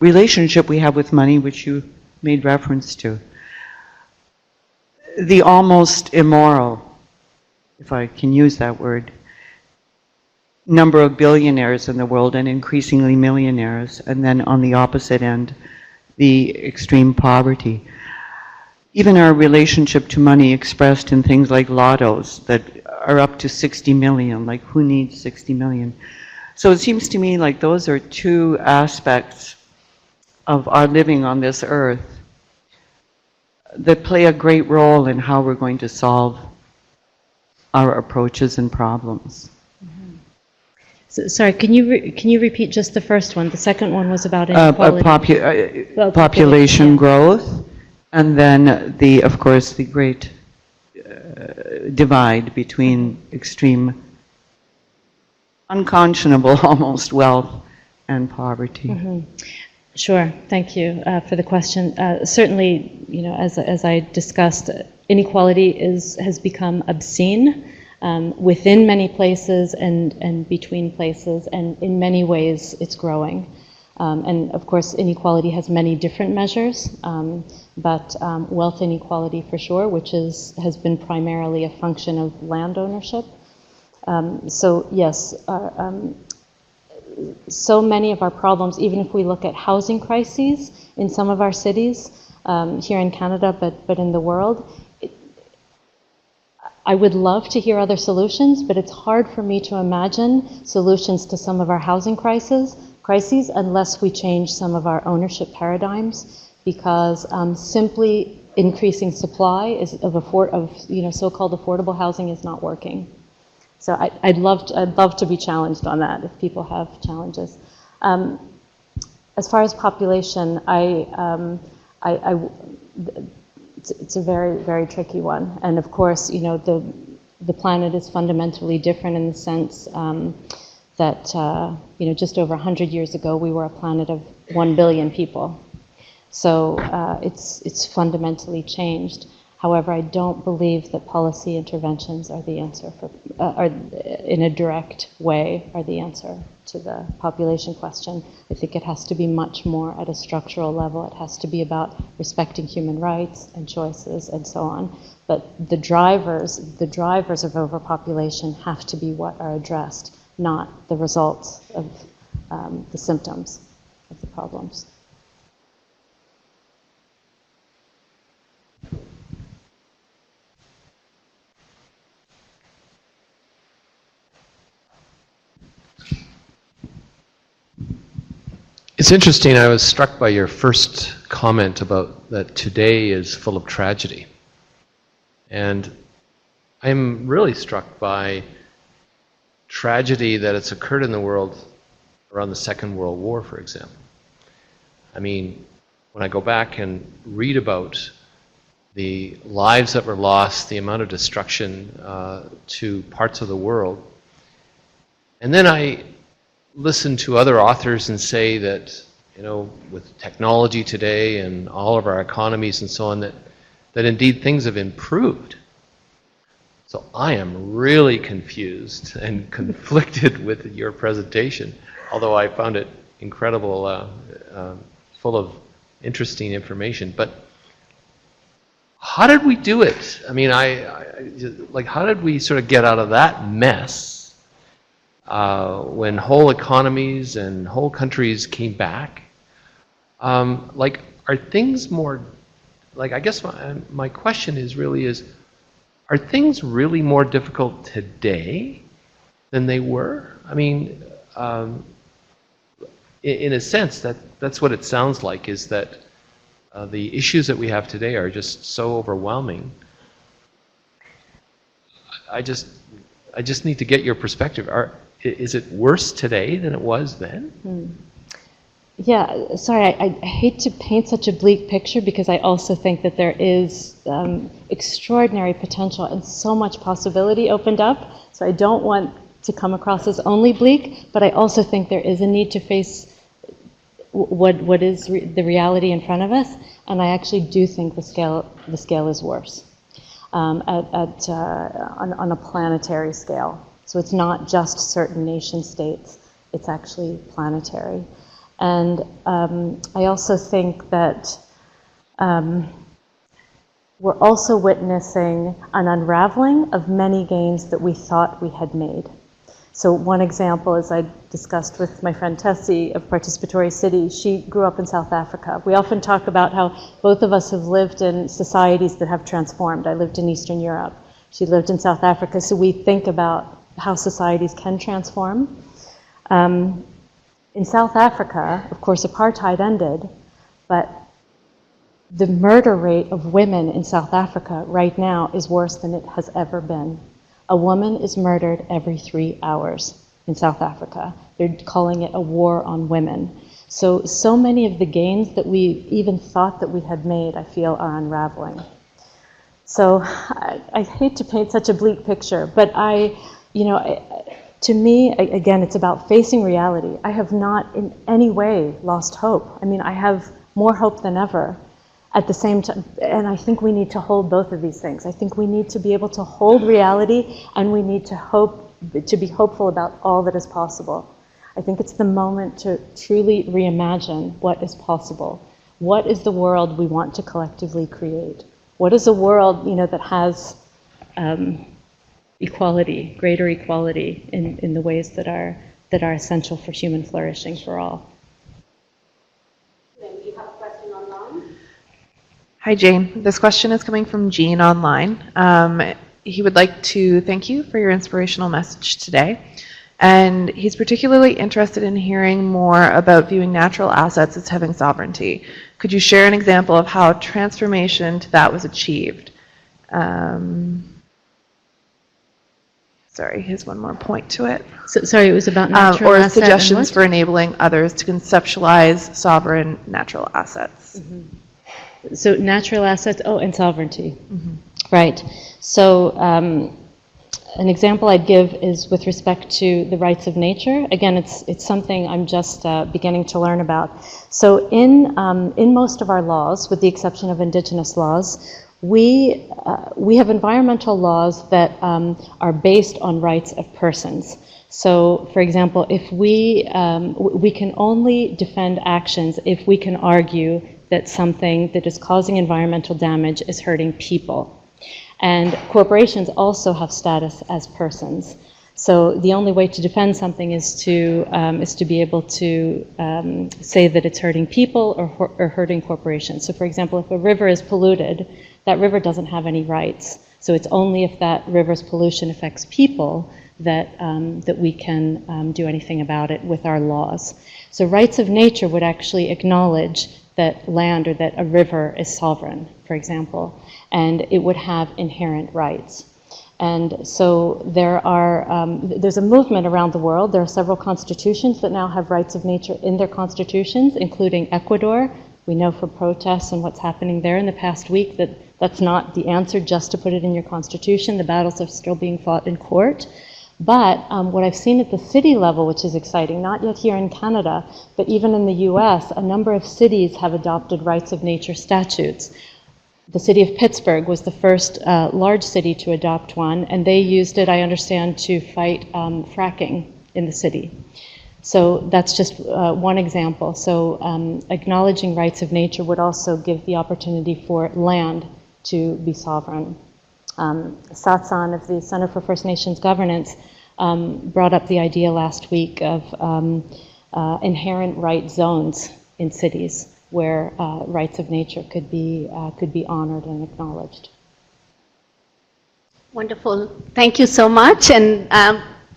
relationship we have with money, which you made reference to, the almost immoral, if I can use that word, number of billionaires in the world and increasingly millionaires, and then on the opposite end, the extreme poverty. Even our relationship to money expressed in things like lottos that are up to 60 million, like who needs 60 million? So it seems to me like those are two aspects of our living on this earth that play a great role in how we're going to solve our approaches and problems. So, sorry, can you repeat just the first one? The second one was about inequality. Population yeah. growth, and then of course, the great divide between extreme, unconscionable almost wealth and poverty. Mm-hmm. Sure, thank you for the question. Certainly, as I discussed, inequality has become obscene within many places and between places, and in many ways it's growing. And of course, inequality has many different measures, but wealth inequality for sure, which has been primarily a function of land ownership. So yes, so many of our problems, even if we look at housing crises in some of our cities here in Canada, but in the world, I would love to hear other solutions, but it's hard for me to imagine solutions to some of our housing crises unless we change some of our ownership paradigms, because simply increasing supply of so-called affordable housing is not working. So I'd love to be challenged on that if people have challenges. As far as population, it's a very, very tricky one. And of course, the planet is fundamentally different in the sense that just over 100 years ago we were a planet of 1 billion people. So it's fundamentally changed. However, I don't believe that policy interventions are the answer or in a direct way are the answer to the population question. I think it has to be much more at a structural level. It has to be about respecting human rights and choices and so on. But the drivers of overpopulation have to be what are addressed, not the results of the symptoms of the problems. It's interesting, I was struck by your first comment about that today is full of tragedy. And I'm really struck by tragedy that has occurred in the world around the Second World War, for example. I mean, when I go back and read about the lives that were lost, the amount of destruction to parts of the world, and then I listen to other authors and say that, with technology today and all of our economies and so on, that indeed things have improved. So I am really confused and conflicted with your presentation, although I found it incredible, full of interesting information. But how did we do it? I mean, how did we sort of get out of that mess when whole economies and whole countries came back? Like, are things more, like, I guess my question is really is, are things really more difficult today than they were? I mean, in a sense, that's what it sounds like, is that the issues that we have today are just so overwhelming. I just need to get your perspective. Is it worse today than it was then? Yeah, sorry, I hate to paint such a bleak picture because I also think that there is extraordinary potential and so much possibility opened up. So I don't want to come across as only bleak, but I also think there is a need to face what is the reality in front of us, and I actually do think the scale is worse on a planetary scale. So it's not just certain nation states; it's actually planetary. And I also think that we're also witnessing an unraveling of many gains that we thought we had made. So one example, as I discussed with my friend Tessie of Participatory City, she grew up in South Africa. We often talk about how both of us have lived in societies that have transformed. I lived in Eastern Europe. She lived in South Africa, so we think about how societies can transform. In South Africa, of course, apartheid ended, but the murder rate of women in South Africa right now is worse than it has ever been. A woman is murdered every 3 hours in South Africa. They're calling it a war on women. So many of the gains that we even thought that we had made, I feel, are unraveling. So I hate to paint such a bleak picture, but to me, again, it's about facing reality. I have not in any way lost hope. I mean, I have more hope than ever. At the same time, and I think we need to hold both of these things. I think we need to be able to hold reality, and we need to be hopeful about all that is possible. I think it's the moment to truly reimagine what is possible. What is the world we want to collectively create? What is a world, that has equality, greater equality in the ways that are essential for human flourishing for all? Then we have a question online. Hi, Jayne. This question is coming from Gene online. He would like to thank you for your inspirational message today. And he's particularly interested in hearing more about viewing natural assets as having sovereignty. Could you share an example of how transformation to that was achieved? Sorry, here's one more point to it. So, sorry, it was about natural or asset suggestions and what? for enabling others to conceptualize sovereign natural assets. Mm-hmm. So natural assets, and sovereignty. Mm-hmm. Right. So an example I'd give is with respect to the rights of nature. Again, it's something I'm just beginning to learn about. So in most of our laws, with the exception of Indigenous laws, we have environmental laws that are based on rights of persons. So, for example, if we can only defend actions if we can argue that something that is causing environmental damage is hurting people. And corporations also have status as persons. So the only way to defend something is to be able to say that it's hurting people or hurting corporations. So, for example, if a river is polluted, that river doesn't have any rights. So it's only if that river's pollution affects people that we can do anything about it with our laws. So rights of nature would actually acknowledge that land or that a river is sovereign, for example, and it would have inherent rights. And so there's a movement around the world. There are several constitutions that now have rights of nature in their constitutions, including Ecuador. We know from protests and what's happening there in the past week that that's not the answer just to put it in your constitution. The battles are still being fought in court. But what I've seen at the city level, which is exciting, not yet here in Canada, but even in the US, a number of cities have adopted rights of nature statutes. The city of Pittsburgh was the first large city to adopt one, and they used it, I understand, to fight fracking in the city. So that's just one example. So acknowledging rights of nature would also give the opportunity for land to be sovereign. Satsan of the Center for First Nations Governance brought up the idea last week of inherent right zones in cities. where rights of nature could be honored and acknowledged. Wonderful. Thank you so much. And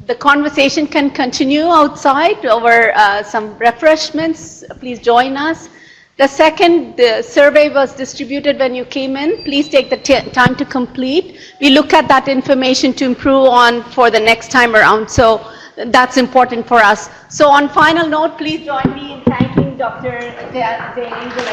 the conversation can continue outside over some refreshments. Please join us. The second survey was distributed when you came in. Please take the time to complete. We look at that information to improve on for the next time around. So that's important for us. So on final note, please join me in thanking Dr. Jayne Engle.